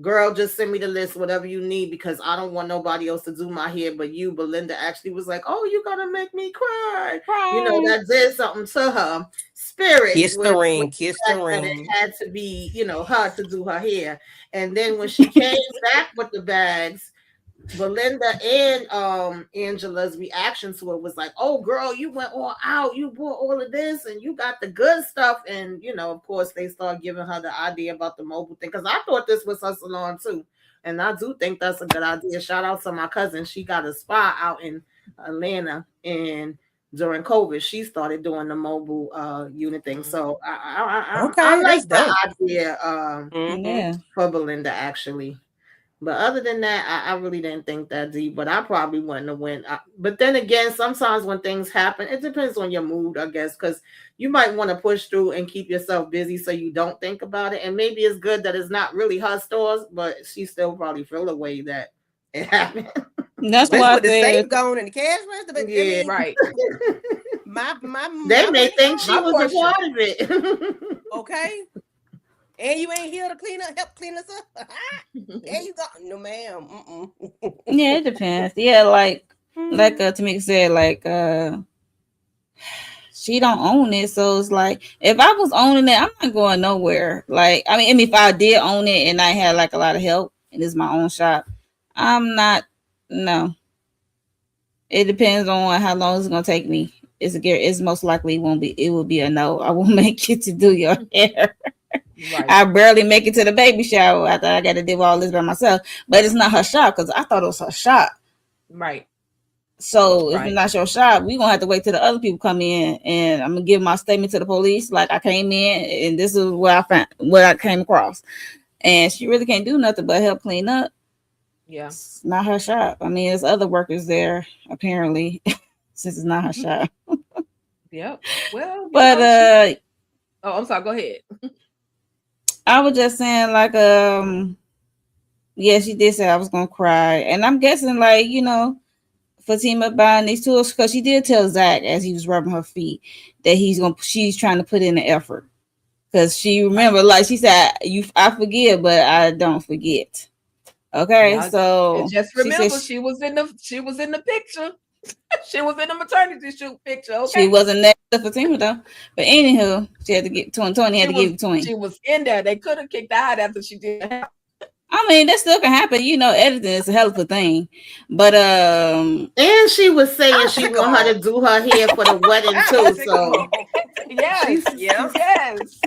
girl, just send me the list, whatever you need, because I don't want nobody else to do my hair but you." Belinda actually was like, "Oh, you're gonna make me cry." You know, that did something to her spirit. Kiss the ring, With kiss the the fact that ring. it had to be, you know, her to do her hair. And then when she came back with the bags, Belinda and Angela's reaction to it was like, "Oh, girl, you went all out. You bought all of this, and you got the good stuff." And you know, of course, they start giving her the idea about the mobile thing because I thought this was her salon too, and I do think that's a good idea. Shout out to my cousin; she got a spa out in Atlanta, and during COVID, she started doing the mobile unit thing. So I like that's the dope. idea Yeah. for Belinda actually. But other than that, I really didn't think that deep. But I probably wouldn't have went. But then again, sometimes when things happen, it depends on your mood, I guess, because you might want to push through and keep yourself busy so you don't think about it. And maybe it's good that it's not really her stores, but she still probably feel a way that it happened. That's Let's why I put the said safe gone and the cash register. But Yeah. I mean, Right. They may money think gone. she was a part of it. Okay. And you ain't here to help clean us up. There you go. No, ma'am. yeah, it depends. Yeah, like Tamika said, like she don't own it, so it's like if I was owning it, I'm not going nowhere. Like I mean, if I did own it and I had like a lot of help and it's my own shop, I'm not. No, it depends on how long it's gonna take me. It's most likely won't be. It will be a no. I won't make it to do your hair. Right. I barely make it to the baby shower after I got to do all this by myself. But it's not her shop because I thought it was her shop. Right. So if it's Right. not your shop, we gonna have to wait till the other people come in, and I'm gonna give my statement to the police. Like I came in, and this is what I found, what I came across, and she really can't do nothing but help clean up. Yeah. It's not her shop. I mean, there's other workers there apparently, since it's not her shop. Yep. Well, But oh, I'm sorry. Go ahead. I was just saying, like, yeah, she did say I was gonna cry, and I'm guessing, like, Fatima buying these tools because she did tell Zac as he was rubbing her feet that she's trying to put in the effort because she remember, like she said, I forgive, but I don't forget. Okay, Yeah. And so just she said remember, she was in the picture. She was in the maternity shoot picture. she Okay. wasn't there for Fatima though. But anywho, she had to get Tony had She to was give it to him. she was in there. They could have kicked her out after she did that. I mean, that still can happen. Editing is a hell of a thing. But And she was saying I'm she sick of want her all. to do her hair for the wedding I'm too. sick of So all. Yes. Yeah. Yes.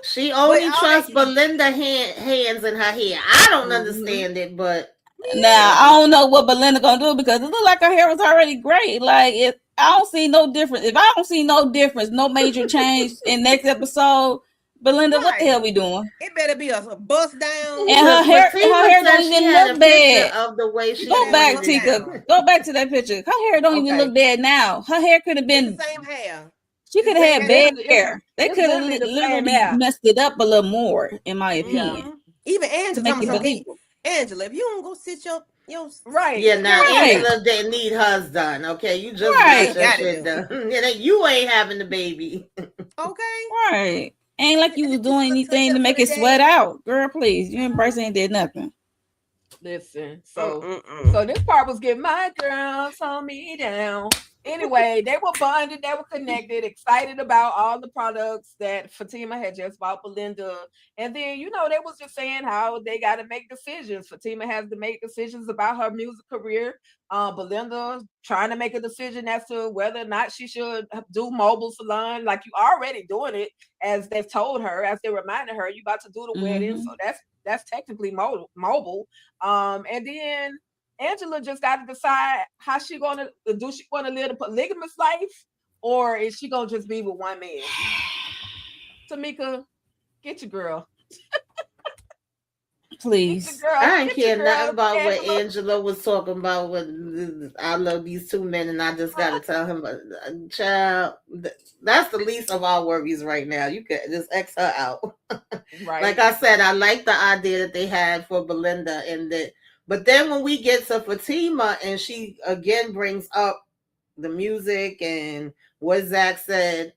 she But only all trusts that, Belinda hands in her hair. I don't Hmm. understand it, but now I don't know what Belinda gonna do because it looked like her hair was already great. Like I don't see no difference. If I don't see no difference, no major change in next episode, Belinda, what the right. hell we doing? It better be a bust down. And because her Fatima hair said don't she even had look a picture bad. of the way She she Go better have a back, wanted bust it. Tika. down. Go back to that picture. Her hair don't even Okay. look bad now. Her hair could have It's the been. same hair. She It's could the have same had hair. bad It's hair. They it's could have literally the same literally hair. messed it up a little more, in my Yeah. opinion, Even to Angela make talking it so believable. Angela, if you don't go sit your Right. Yeah, now Right, Angela didn't need hers done. Okay, you just yeah, got she right, your got it shit though. done. You ain't having the baby. Okay. right. Ain't like you was Just a doing little touch anything to up for make the it sweat day. out, girl. Please, you and Bryce ain't did nothing. Listen. So Mm-mm-mm. so this part was getting my girls on me down. Anyway, they were bonded, they were connected, excited about all the products that Fatima had just bought Belinda. And then, they was just saying how they got to make decisions. Fatima has to make decisions about her music career. Belinda trying to make a decision as to whether or not she should do mobile salon. Like you already doing it, as they've told her, as they reminded her, you about to do the wedding. So Hmm. that's technically mobile. And then Angela just got to decide how she gonna do. She want to live a polygamous life, or is she gonna just be with one man? Tamika, get your girl, get your Please. girl, I ain't get your care nothing girl, about what Angela. Angela was talking about. With I love these two men, and I just got to tell him, child, that's the least of our worries right now. You can just X her out. Like Right. I said, I like the idea that they had for Belinda, and that. But then when we get to Fatima, and she again brings up the music and what Zac said,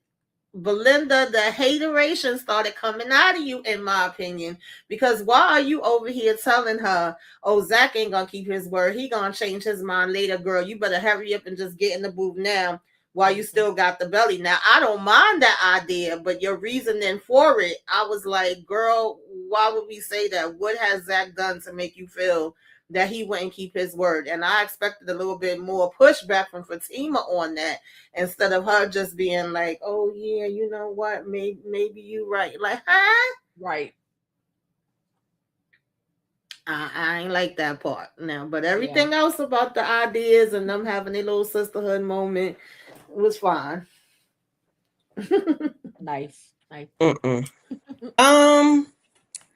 Belinda, the hateration started coming out of you, in my opinion. Because why are you over here telling her, oh, Zac ain't gonna keep his word, he gonna change his mind later, girl? You better hurry up and just get in the booth now while you Mhm. still got the belly. Now, I don't mind that idea, but your reasoning for it, I was like, girl, why would we say that? What has Zac done to make you feel that he wouldn't keep his word? And I expected a little bit more pushback from Fatima on that, instead of her just being like, "Oh yeah, you know what? Maybe you right." Like, huh? Right. I ain't like that part now, but Yeah. everything else about the ideas and them having a little sisterhood moment was fine. Nice. Nice. Mm-mm. Um.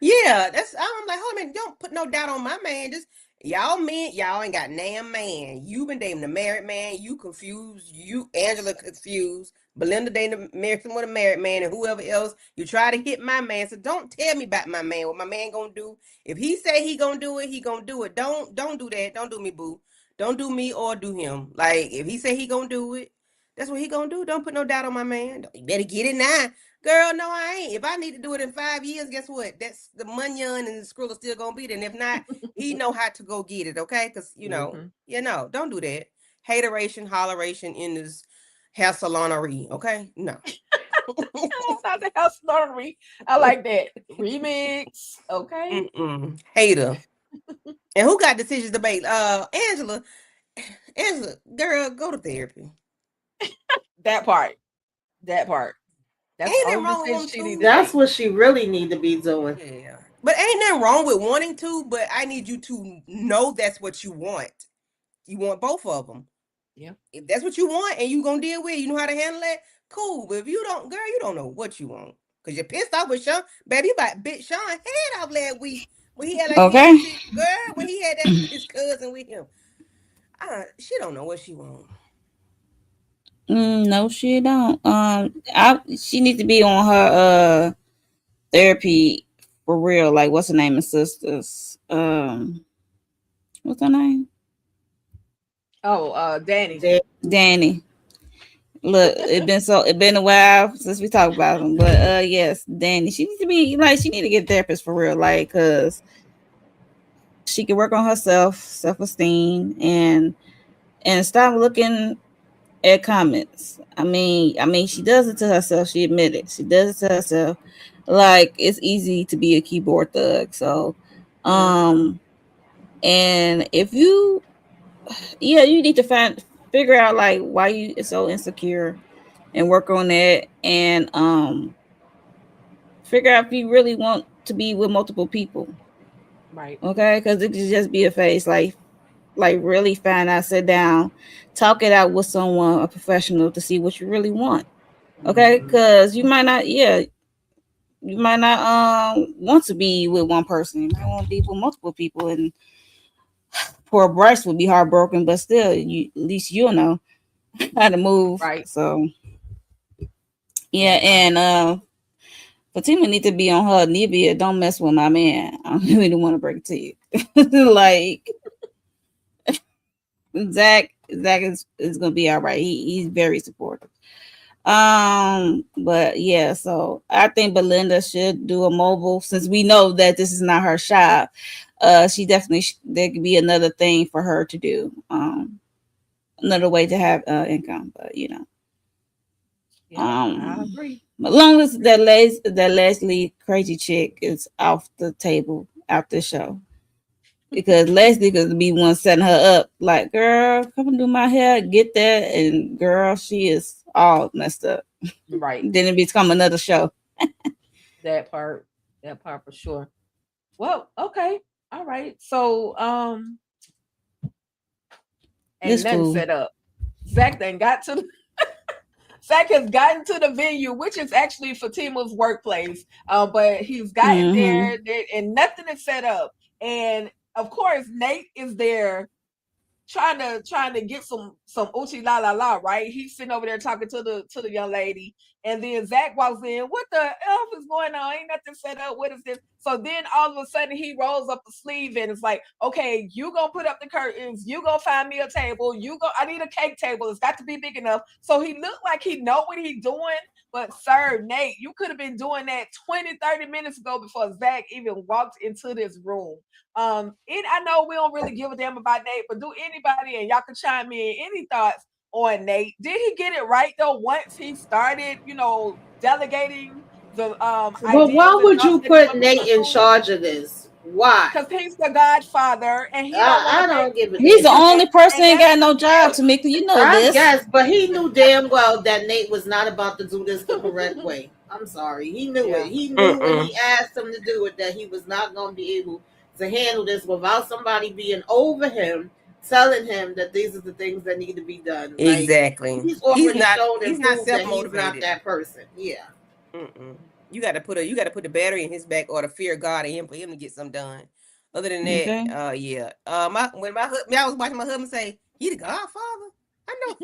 Yeah, I'm like, hold on a minute, don't put no doubt on my man. Just y'all men, y'all ain't got damn man. You been dating a married man. You confused. You Angela confused. Belinda dating married someone a married man, and whoever else you try to hit my man. So don't tell me about my man. What my man gonna do? If he say he gonna do it, he gonna do it. Don't do that. Don't do me, boo. Don't do me or do him. Like if he say he gonna do it, that's what he gonna do. Don't put no doubt on my man. You better get it now. Girl, no, I ain't. If I need to do it in 5 years, guess what? That's the Munyon and the Skrill are still gonna be there. And if not, he know how to go get it, okay? Because Hmm. don't do that. Hateration, holleration in this hair salonery, okay? No. Not the house laundry. I like that remix. Okay. Mm-mm. Hater. And who got decisions to make? Angela, girl, go to therapy. That part. That's the Ain't nothing only wrong with decision wanting she need to. to That's make. what she really need to be doing. Yeah, but ain't nothing wrong with wanting to. But I need you to know that's what you want. You want both of them. Yeah. If that's what you want and you gonna deal with it, you know how to handle that, cool. But if you don't, girl, you don't know what you want. Because you're pissed off with Sean. Baby, you about bit Sean head off last week when he had that Okay. kid. Girl, when he had that his cousin with him. She don't know what she want. No, she don't. She needs to be on her therapy for real. Like, what's her name? And sisters. What's her name? Oh, Danny. Danny. Look, it been a while since we talked about him, but yes, Danny. She needs to be like, she need to get a therapist for real, like, cause she can work on herself, self esteem, and stop looking at comments. I mean, she does it to herself. She admitted she does it to herself. Like, it's easy to be a keyboard thug. So, and if you, yeah, you need to figure out like why you are so insecure, and work on that, and figure out if you really want to be with multiple people. Right. Okay, because it could just be a phase. Like really find out, sit down, talk it out with someone, a professional, to see what you really want. Okay, because you might not, want to be with one person. You might want to be with multiple people, and poor Bryce would be heartbroken, but still, at least you'll know how to move. Right. So yeah, and Fatima need to be on her Nivea. Don't mess with my man. I really don't want to break it to you. Like, Zac is gonna be all right. He's very supportive. But yeah, so I think Belinda should do a mobile, since we know that this is not her shop. She definitely there could be another thing for her to do. Another way to have income, but Yeah, I agree. as long as that Leslie crazy chick is off the table after the show. Because Leslie could be one setting her up, like, girl, come and do my hair, get that, and girl, she is all messed up. Right. Then it become another show. That part for sure. Well, okay. All right. So and This nothing fool. set up. Zac then got to Zac has gotten to the venue, which is actually Fatima's workplace. But he's gotten there, and nothing is set up. And of course, Nate is there trying to get some uchi la la la, right? He's sitting over there talking to the young lady, and then Zac walks in. What the hell is going on? Ain't nothing set up. What is this? So then all of a sudden he rolls up the sleeve and it's like, okay, you gonna put up the curtains, you gonna find me a table, I need a cake table. It's got to be big enough. So he looked like he know what he's doing. But sir, Nate, you could have been doing that 20-30 minutes ago before Zac even walked into this room. I know we don't really give a damn about Nate, but do anybody, and y'all can chime in, any thoughts on Nate? Did he get it right though once he started, delegating the But ideas why and would thoughts you that come put up into Nate the in room? charge of this? Why? Because he's the godfather and he don't want I to pay. don't give a He's the damn. only person And ain't got no job, Tamika. You know I this. guess, but he knew damn well that Nate was not about to do this the correct way. I'm sorry. He knew it. He knew when he asked him to do it that he was not going to be able to handle this without somebody being over him, telling him that these are the things that need to be done. Like, Exactly. he's already shown and He's not proved that he's self-motivated. not that person. Yeah. You got to put the battery in his back or the fear of God in him for him to get something done. Other than that, yeah. I was watching my husband say, "He the Godfather." I know.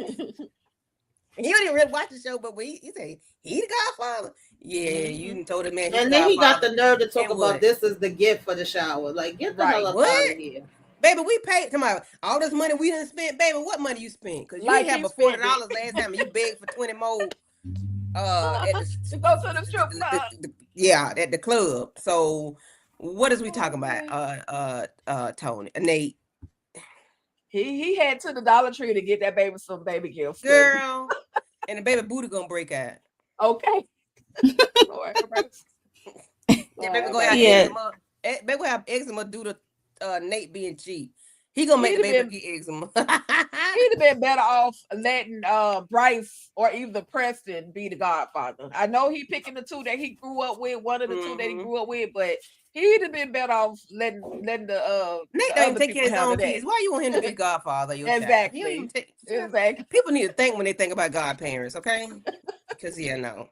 He don't even really watch the show, but when he say he the Godfather, yeah, you told him, man. And then he got the nerve to talk about this is the gift for the shower. Like, get the hell up out of here. Baby, we paid. Come on, all this money we done spent. Baby, what money you spent? Because you didn't have $40 last time, and you begged for 20 more. At to go to the strip club. At the club. So, what is we talking about? Tony, Nate. He had to the Dollar Tree to get that baby some baby gifts, girl, and the baby booty gonna break out. Okay. Lord, baby gonna have eczema. Baby gonna have eczema due to Nate being cheap. He gonna make He'd the have baby been get eczema. he'd have been better off letting Bryce or either Preston be the godfather. I know he picking the two that he grew up with, one of the two that he grew up with, but he'd have been better off letting Nate the don't even other take care people of his handle own that. kids. Why you want him to be godfather of your child? He don't even Exactly. take. Exactly. People need to think when they think about godparents, okay? Because no,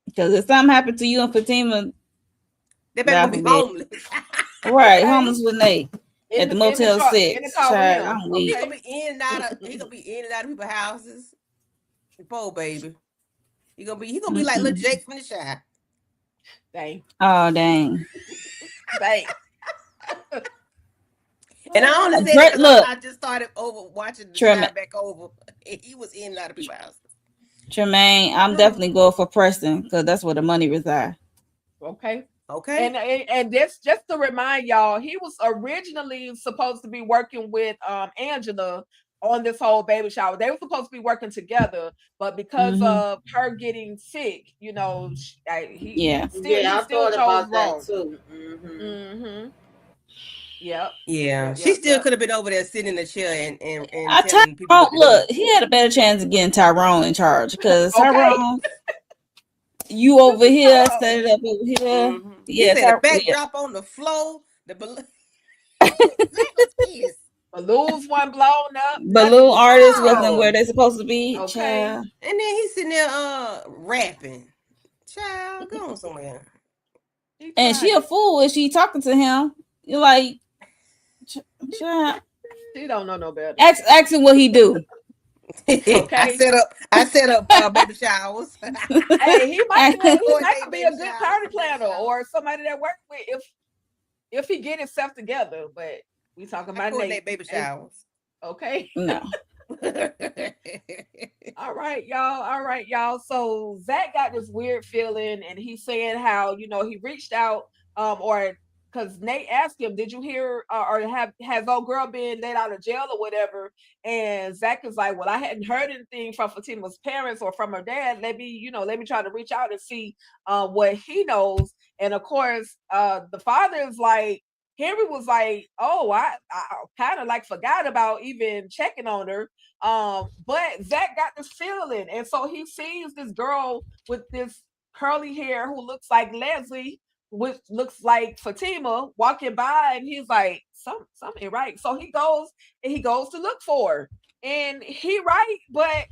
Because if something happened to you and Fatima, they better God gonna be forbid. homeless. Right, Okay. homeless with Nate at the Motel in the 6. car with Child, him. I'm weak. He Okay. gonna be in and out of. He gonna be in and out of people's houses. Poor baby. He gonna be like little Jake from the Shy. Dang. Oh, dang. Dang. And I only said Great it because look. I just started over watching the Tremaine. Shy back over. He was in and out of people's houses. Tremaine, I'm definitely going for Preston because that's where the money resides. Okay. Okay. And this just to remind y'all, he was originally supposed to be working with Angela on this whole baby shower. They were supposed to be working together, but because of her getting sick, you know, he I still thought chose about wrong. that too. Yep. Yeah, she still could have been over there sitting in the chair and telling people what to do. Look, he had a better chance of getting Tyrone in charge because Okay. Tyrone, you over here, set it up over here. He said the backdrop on the floor, the balloon. Balloons weren't blown up. Balloon artists wasn't where they're supposed to be. Okay. Child. And then he's sitting there rapping. Child, go on somewhere. And she a fool if she talking to him. You're like, child. She don't know no better. Ask him what he do. Okay. I set up baby showers. Hey, he might be a good party planner or somebody that works with if he get himself together. But we talking about Nate baby showers. Okay. No. All right, y'all. So Zac got this weird feeling, and he's saying how he reached out, or because Nate asked him, "Did you hear or has old girl been let out of jail or whatever?" And Zac is like, "Well, I hadn't heard anything from Fatima's parents or from her dad. Let me try to reach out and see what he knows." And of course, the father is like, Henry was like, "Oh, I kind of like forgot about even checking on her." But Zac got this feeling, and so he sees this girl with this curly hair who looks like Leslie, which looks like Fatima, walking by, and he's like, something right. So he goes to look for her, and he right, but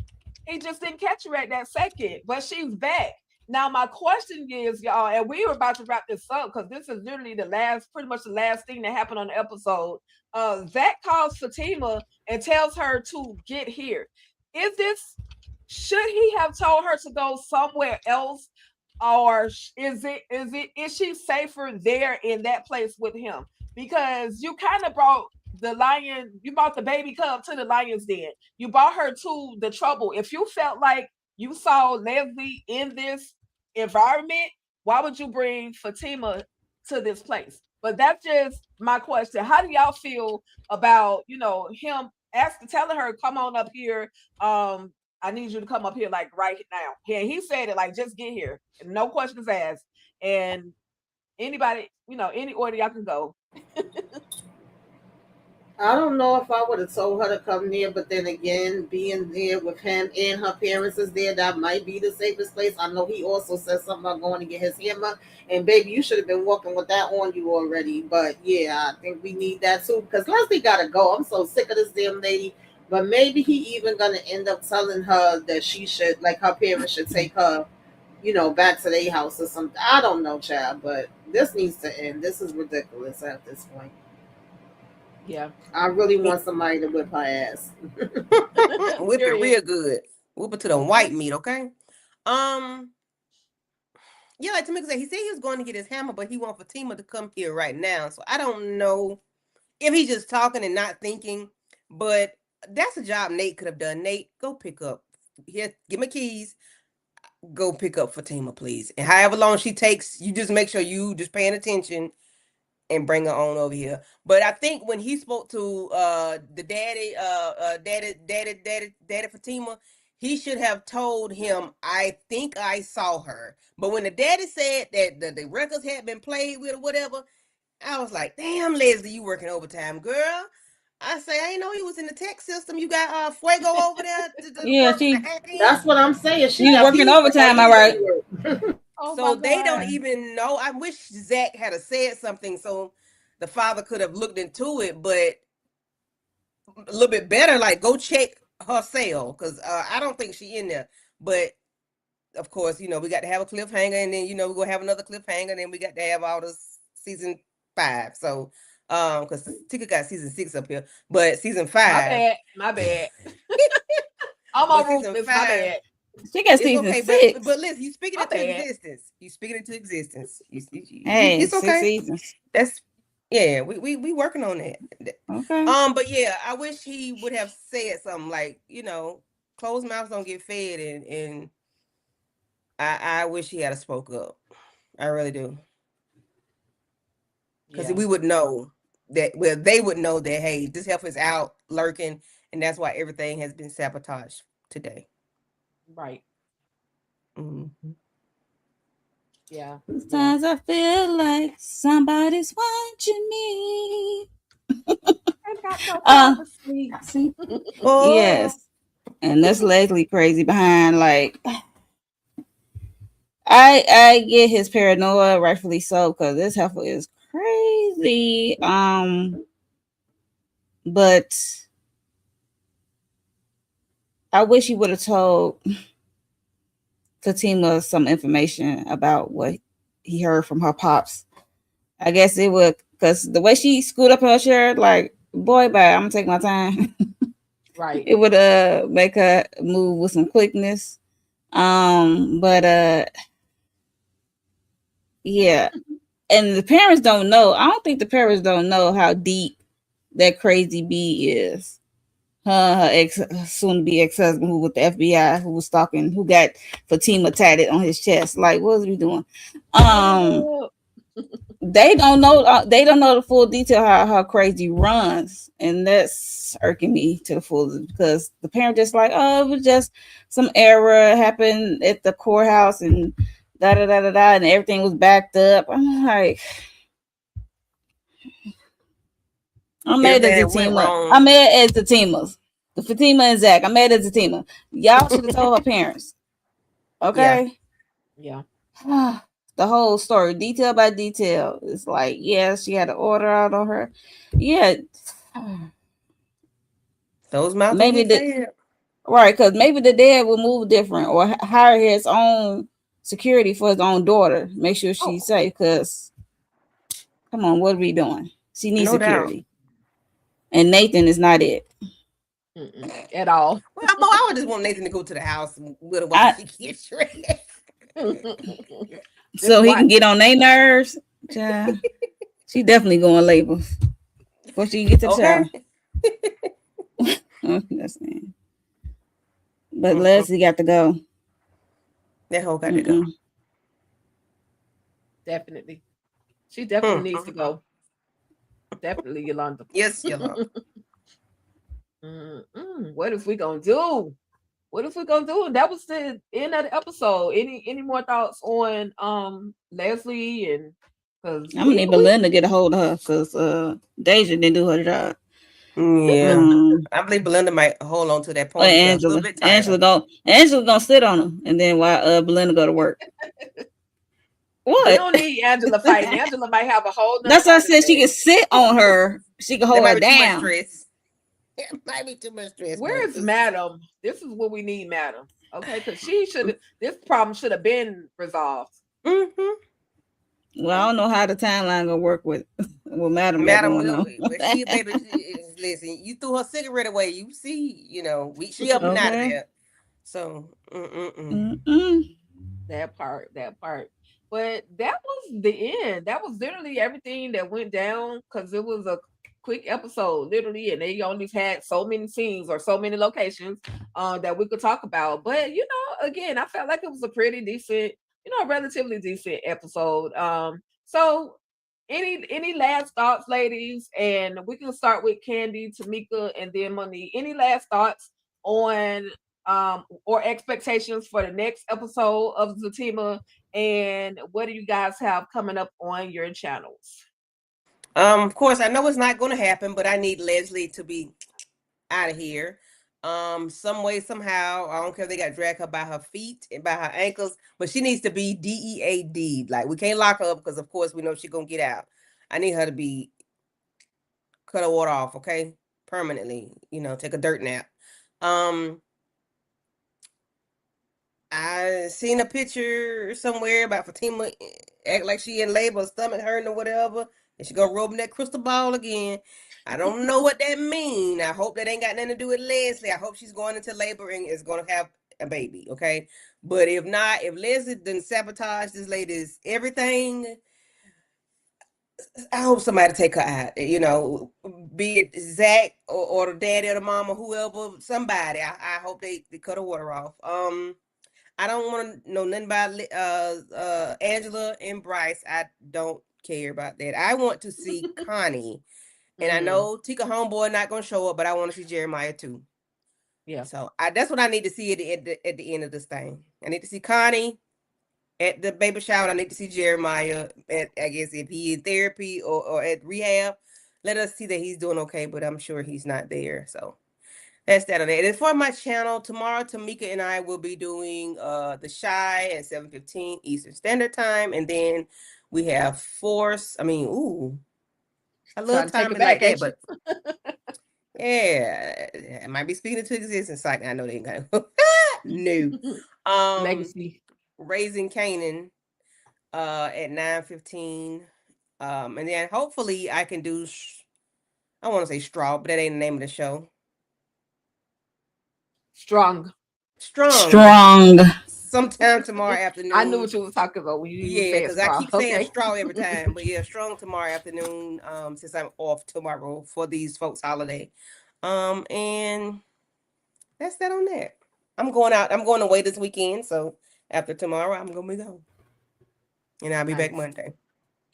he just didn't catch her at that second. But she's back. Now, my question is, y'all, and we were about to wrap this up because this is literally pretty much the last thing that happened on the episode. Zac calls Fatima and tells her to get here. Should he have told her to go somewhere else, or is she safer there in that place with him? Because you kind of brought the baby cub to the lion's den. You brought her to the trouble. If you felt like you saw Leslie in this environment, why would you bring Fatima to this place? But that's just my question. How do y'all feel about him telling her, "Come on up here, I need you to come up here like right now." Yeah, he said it like, "Just get here, no questions asked." And anybody, any order y'all can go. I don't know if I would have told her to come there, but then again, being there with him and her parents is there, that might be the safest place. I know he also said something about going to get his hammer, and baby, you should have been walking with that on you already. But yeah, I think we need that too, because Leslie gotta go. I'm so sick of this damn lady. But maybe he even gonna end up telling her that she should, like, her parents should take her, back to their house or something. I don't know, child, but this needs to end. This is ridiculous at this point. Yeah. I really want somebody to whip her ass. Whip it real good. Whip it to the white meat, okay? Yeah, like Tamika said, he said he was going to get his hammer, but he wants Fatima to come here right now. So I don't know if he's just talking and not thinking, but that's a job Nate could have done. Nate, go pick up. Here, give me keys. Go pick up Fatima, please. And however long she takes, you just make sure you just paying attention and bring her on over here. But I think when he spoke to the daddy Fatima, he should have told him, "I think I saw her." But when the daddy said that the records had been played with or whatever, I was like, damn, Leslie, you working overtime, girl. I say, I ain't know you was in the tech system. You got Fuego over there to Yeah, work behind That's him. what I'm saying. She she's got working people that overtime, all need right. to work. Oh my So they don't God. even know. I wish Zach had a said something so the father could have looked into it, but a little bit better, like go check her cell, because I don't think she in there. But of course, we got to have a cliffhanger, and then we're gonna have another cliffhanger, and then we got to have all this season 5. So because Tika got season 6 up here, but season My 5, bad. My bad. I'm but on season Ruthless. My 5, bad. She got it's season okay. But 6. listen, you speaking My into bad. existence. You speaking into existence. Hey, It's 6 okay. seasons. That's yeah. We working on that. Okay. But yeah, I wish he would have said something like, closed mouths don't get fed, and I wish he had spoke up. I really do. Because Yeah. we would know that, well, they would know that, hey, this help is out lurking, and that's why everything has been sabotaged today. Right. Mhm. Yeah. Yeah. Sometimes I feel like somebody's watching me. I got no Uh, privacy. see? Oh, Yes. And that's Leslie crazy behind, like, I get his paranoia, rightfully so, because this heifer is crazy. But I wish he would have told Zatima some information about what he heard from her pops. I guess it would, because the way she screwed up her chair, like, boy, bye, I'm gonna take my time. Right. It would make her move with some quickness. But yeah. And the parents don't know. I don't think the parents don't know how deep that crazy B is. Her ex, soon to be ex husband, who with the FBI, who was stalking, who got Fatima tatted on his chest. Like, what was we doing? Oh, They don't know. They don't know the full detail how crazy runs, and that's irking me to the fullest because the parent just like, oh, it was just some error happened at the courthouse and da da da da da, and everything was backed up. I'm like, I'm mad at the everything went team. I'm wrong. mad at the teamers. The Fatima and Zach. I'm mad at the teamer. Y'all should have told her parents. Yeah. Okay. yeah. The whole story, detail by detail. It's like, yeah, she had an order out on her. Yeah. Those mouths don't Maybe get the fed. right, because maybe the dad will move different or hire his own security for his own daughter. Make sure Oh, she's safe. Because come on, what are we doing? She needs No doubt. security, and Nathan is not it. at all. Well, I would just want Nathan to go to the house with her while I she gets dressed. Just so he can watch. get on their nerves. Child, she definitely going labor before she get to the Okay. shower. That's it. But Mm-mm. Leslie got to go. That hoe got to go. Mm-mm. Definitely. She definitely needs to go. Definitely, Yolanda. Yes, Yolanda. What if we gonna do? What if we gonna do? That was the end of the episode. Any more thoughts on Leslie and because I'm gonna need Belinda to get a hold of her because Deja didn't do her job. Yeah. Um, I believe Belinda might hold on to that or ponytail a little bit tighter. Angela gonna sit on her, and then while Belinda go to work. we What? don't need Angela fighting. Angela might have a whole nother That's why I said she mindset. can sit on her. She can That hold might her be too much down. stress. It might be too much stress, but Where's Madam? This is what we need, Madam. Okay, because she should. This problem should have been resolved. mm-hmm. Well, I don't know how the timeline gonna work with Madam got Madam going will, on. but she, baby, listen, you threw her cigarette away. You see, she up and out of Okay. there. So, Mm-mm. That part, that part. But that was the end. That was literally everything that went down because it was a quick episode, literally, and they only had so many scenes or so many locations that we could talk about. But again, I felt like it was a pretty decent, relatively decent episode. So any last thoughts, ladies? And we can start with Candy, Tamika, and then Monique. Any last thoughts on or expectations for the next episode of Zatima, and what do you guys have coming up on your channels? Of course, I know it's not going to happen, but I need Leslie to be out of here. Some way, somehow, I don't care if they got drag her by her feet and by her ankles, but she needs to be DEAD. Like, we can't lock her up because, of course, we know she's going to get out. I need her to be cut her water off, okay? Permanently, take a dirt nap. I seen a picture somewhere about Fatima act like she in labor, stomach hurting or whatever, and she gonna rub that crystal ball again. I don't know what that mean. I hope that ain't got nothing to do with Leslie. I hope she's going into labor and is gonna have a baby, okay? But if not, if Leslie didn't sabotage this lady's everything, I hope somebody take her out. Be it Zac or the daddy or the mama, whoever, somebody. I hope they cut her water off. I don't want to know nothing about Angela and Bryce. I don't care about that. I want to see Connie. And I know Tika Homeboy not going to show up, but I want to see Jeremiah too. Yeah. So that's what I need to see at the end of this thing. I need to see Connie at the baby shower. I need to see Jeremiah, I guess, if he in therapy or at rehab. Let us see that he's doing okay, but I'm sure he's not there. So that's that on that. And for my channel, tomorrow, Tamika and I will be doing The Shy at 7:15 Eastern Standard Time. And then we have Force. I love timing like that, but yeah, I might be speaking to existence. Like, I know they ain't got no. Legacy. Raising Canaan at 9:15. And then hopefully I can do, I want to say Straw, but that ain't the name of the show. Strong. Sometime tomorrow afternoon. I knew what you was talking about when you said because I keep saying Straw every time. But yeah, Strong tomorrow afternoon. Since I'm off tomorrow for these folks' holiday. And that's that on that. I'm going out. I'm going away this weekend. So after tomorrow, I'm gonna be gone. And I'll be back Monday.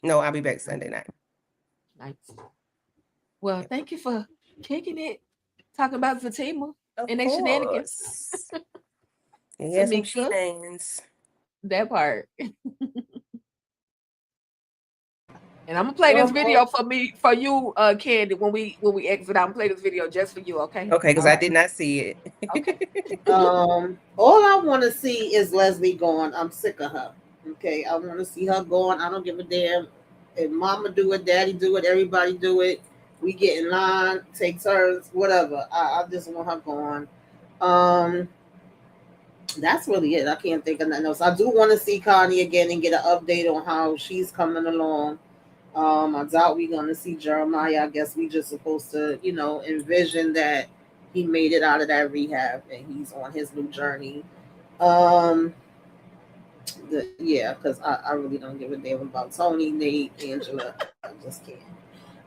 No, I'll be back Sunday night. Nice. Well, thank you for kicking it. Talking about Fatima and their shenanigans. Yeah, some shenanigans. That part. And I'm gonna play this video for you, Candy. When we exit, I'm gonna play this video just for you, okay? Okay, because I did not see it. Okay. All I want to see is Leslie going. I'm sick of her. Okay, I want to see her going. I don't give a damn if Mama do it, Daddy do it, everybody do it. We get in line, take turns, whatever. I just want her going. That's really it. I can't think of nothing else. I do want to see Connie again and get an update on how she's coming along. I doubt we're gonna see Jeremiah. I guess we just supposed to, envision that he made it out of that rehab and he's on his new journey. Because I really don't give a damn about Tony, Nate, Angela. I just can't.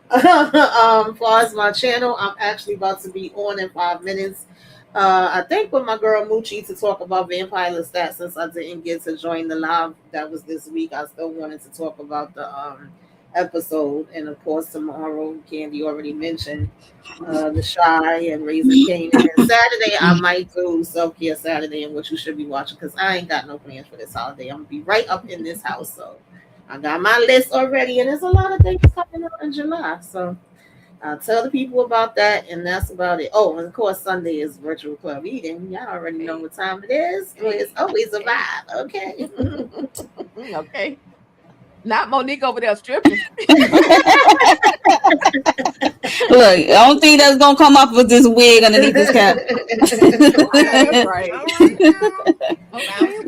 As far as my channel, I'm actually about to be on in 5 minutes. I think with my girl Moochie to talk about Vampire Lestat, since I didn't get to join the live that was this week, I still wanted to talk about the episode. And of course, tomorrow, Candy already mentioned The Shy and Raising Canaan. And Saturday, I might do Self Care Saturday and what you should be watching because I ain't got no plans for this holiday. I'm gonna be right up in this house, so I got my list already, and there's a lot of things coming out in July. So I'll tell the people about that, and that's about it. Oh, and of course, Sunday is virtual club eating. Y'all already know what time it is. It's always a vibe, okay? Okay. Not Monique over there stripping. Look, I don't think that's gonna come up with this wig underneath this cap. Right.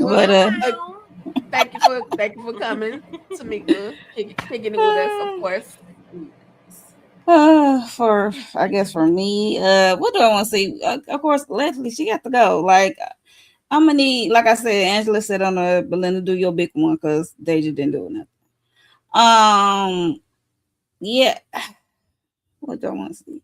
But thank you for coming, Tamika, kicking it with us, of course. For me, what do I want to see? Of course, Leslie, she got to go. Like, I'm gonna need, like I said, Angela said on the Belinda, do your big one because Deja didn't do nothing. Yeah. What do I want to see?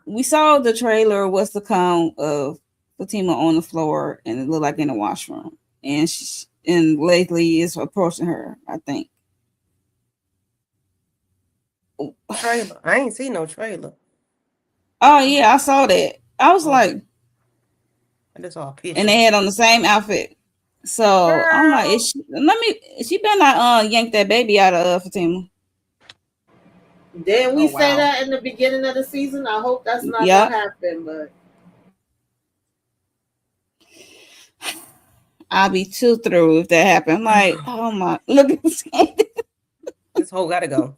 We saw the trailer, what's to come of Fatima on the floor, and it looked like in the washroom, and Leslie is approaching her, I think. Trailer. I ain't seen no trailer. Oh yeah, I saw that. I was like, I just saw a picture. And they had on the same outfit. So I'm like, she better not yank that baby out of Fatima. Didn't Oh we say wow. that in the beginning of the season? I hope that's not what Yep. happened, but I'll be too through if that happened. I'm like, oh my, look at this. This whole gotta go.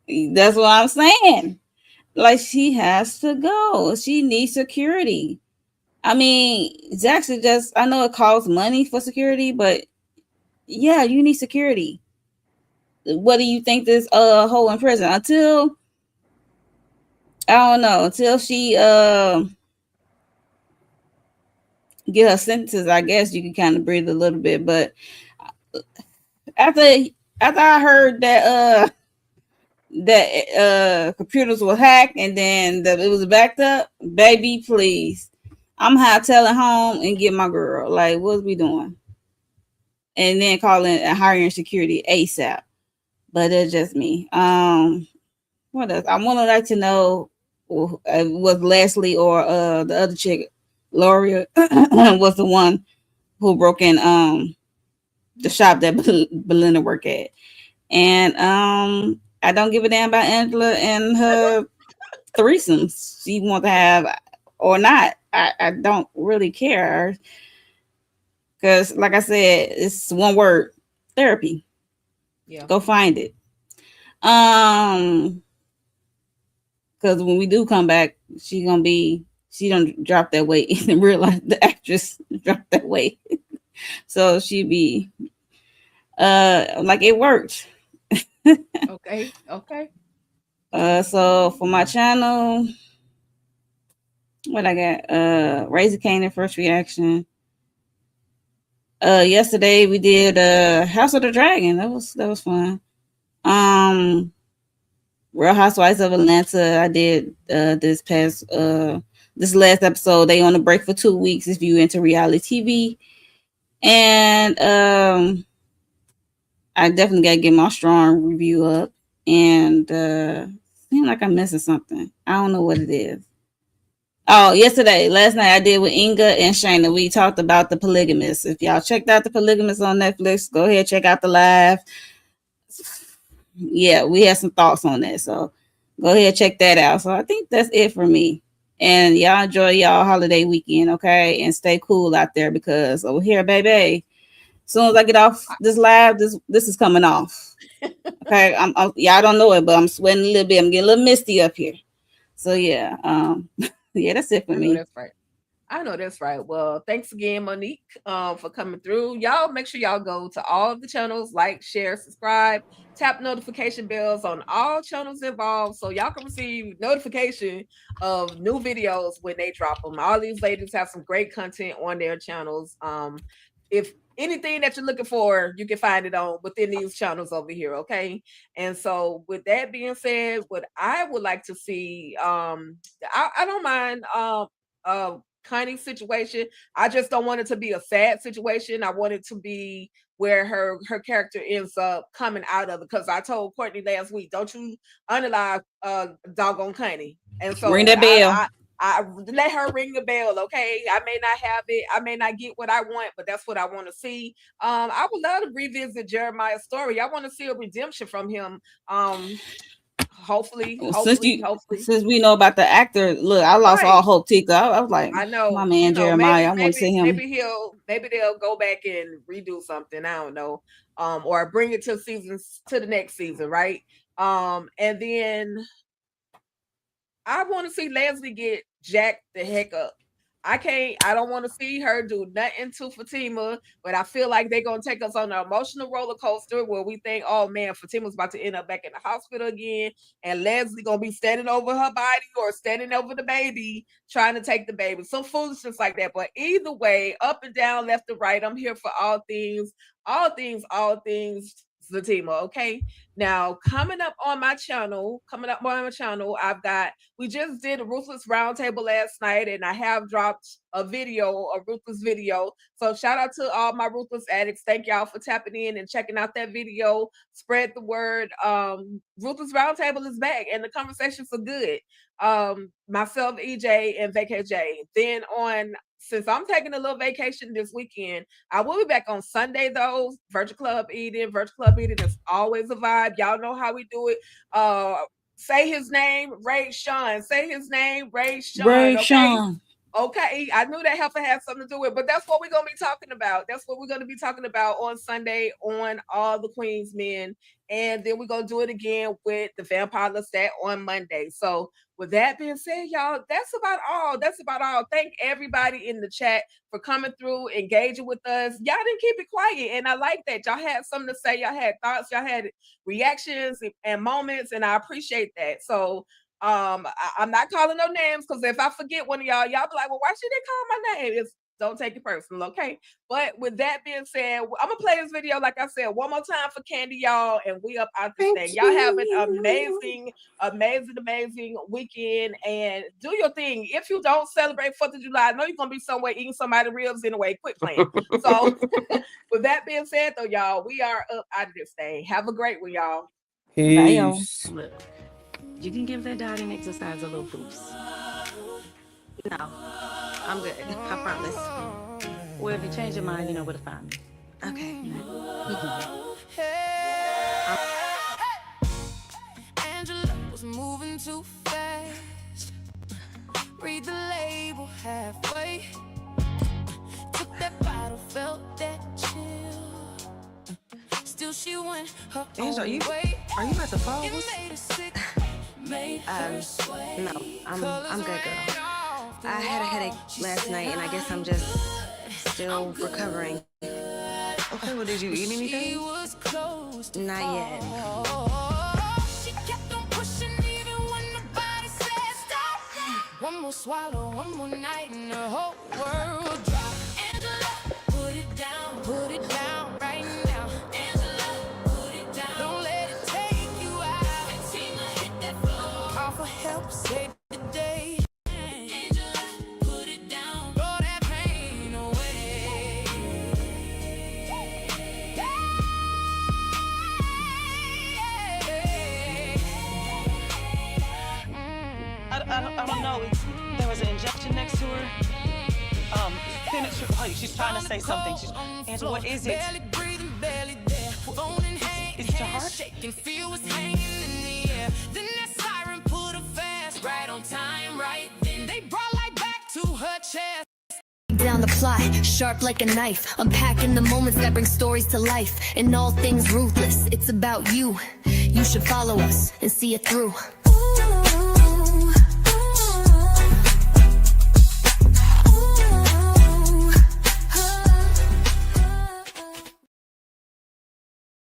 That's what I'm saying. Like, she has to go. She needs security. I mean, Zach just, I know it costs money for security, but yeah, you need security. What do you think this whole in prison until I don't know until she get her sentences? I guess you can kind of breathe a little bit, but after after I heard that computers were hacked and then that it was backed up, baby, please, I'm hightailing home and get my girl. Like, what's we doing? And then calling and hiring security ASAP. But that's just me. What else? I want to like to know was Leslie or the other chick, Gloria, was the one who broke in the shop that Belinda worked at. And I don't give a damn about Angela and her threesomes she want to have or not. I don't really care because, like I said, it's one word: therapy. Yeah. Go find it. Because when we do come back, she don't drop that weight and realize the actress dropped that weight. So she be like it worked. Okay. Okay. So for my channel, what I got? Raise a Cane and First Reaction. Yesterday we did House of the Dragon. That was fun. Real Housewives of Atlanta. I did this last episode. They on a break for 2 weeks if you into reality TV. And I definitely gotta get my strong review up. And seem like I'm missing something. I don't know what it is. Oh, last night I did with Inga and Shayna. We talked about the Polygamist. If y'all checked out the Polygamist on Netflix, go ahead, check out the live. Yeah, we had some thoughts on that. So go ahead, check that out. So I think that's it for me. And y'all enjoy y'all holiday weekend, okay? And stay cool out there because over here, baby, as soon as I get off this live, this is coming off. Okay, y'all don't know it, but I'm sweating a little bit. I'm getting a little misty up here. So yeah, yeah, that's it for I know me. that's right. I know that's right. Well, thanks again, Monique, for coming through. Y'all make sure y'all go to all of the channels, like, share, subscribe, tap notification bells on all channels involved so y'all can receive notification of new videos when they drop them. All these ladies have some great content on their channels. If anything that you're looking for, you can find it on within these channels over here, okay? And so with that being said, what I would like to see, I don't mind Connie's situation. I just don't want it to be a sad situation. I want it to be where her character ends up coming out of it. Because I told Courtney last week, don't you unalive doggone Connie. And Ring so that bell. I let her ring the bell, okay? I may not have it, I may not get what I want, but that's what I want to see. I would love to revisit Jeremiah's story. I want to see a redemption from him. Hopefully, Well, hopefully, since we know about the actor, look, I lost all right. hope, Tika. I was like, I my know, man Jeremiah. I want to see him. maybe they'll go back and redo something. I don't know. Or bring it to the next season, right? And then I want to see Leslie get jacked the heck up. I don't want to see her do nothing to Fatima, but I feel like they're going to take us on an emotional roller coaster where we think, oh man, Fatima's about to end up back in the hospital again. And Leslie going to be standing over her body or standing over the baby, trying to take the baby. Some foolishness like that. But either way, up and down, left and right, I'm here for all things Zatima. Okay. Now, coming up on my channel, we just did a Ruthless Roundtable last night, and I have dropped a Ruthless video. So shout out to all my Ruthless addicts. Thank y'all for tapping in and checking out that video. Spread the word. Ruthless Roundtable is back, and the conversations are good. Myself, EJ, and VKJ. Then since I'm taking a little vacation this weekend, I will be back on Sunday though. Virtual Club Eating is always a vibe. Y'all know how we do it. say his name, Ray Sean. Say his name, Ray Sean. Ray Okay. Sean. Okay, I knew that heifer had something to do with it, but that's what we're gonna be talking about. That's what we're gonna be talking about on Sunday on All the Queen's Men, and then we're gonna do it again with the Vampire Lestat on Monday. So, with that being said, y'all, that's about all. That's about all. Thank everybody in the chat for coming through, engaging with us. Y'all didn't keep it quiet, and I like that. Y'all had something to say. Y'all had thoughts. Y'all had reactions and moments, and I appreciate that. So. I'm not calling no names because if I forget one of y'all be like, well, why should they call my name? Don't take it personal, okay? But with that being said, I'm gonna play this video, like I said, one more time for Candy, y'all, and we up out this thing. Y'all have an amazing weekend and do your thing. If you don't celebrate 4th of July, I know you're gonna be somewhere eating somebody's ribs anyway. Quit playing. So with that being said, though, y'all, we are up out of this thing. Have a great one, y'all. Bye, y'all. Look, you can give that dieting exercise a little boost. No, I'm good. I promise. Well, if you change your mind, you know where to find me. Okay. Angela was moving too fast. Read the label halfway. Took that bottle, felt that chill. Still she went her Angela, own way. Are you about to fall? It made her sick, made her sway. No, I'm good, girl. I had a headache last night, and I guess I'm just still recovering. Okay, well, did you eat anything? Not yet. She kept on pushing even when nobody said stop. One more swallow, one more night, and the whole world dropped. Angela, put it down right now. Angela, put it down. Don't let it take you out. Zatima, hit that floor. Offer help, save the day. Angela, put it down. Throw that pain away. I don't know. There was an injection next to her. She's trying to say something. Angela, what is it? Barely breathing, barely there. Phone in hand, Is it your heart? shaking, feel was hanging in the air. Then that siren put her fast, right on time, right then. They brought light back to her chest. Down the plot, sharp like a knife, unpacking the moments that bring stories to life. And all things ruthless, it's about you. You should follow us and see it through.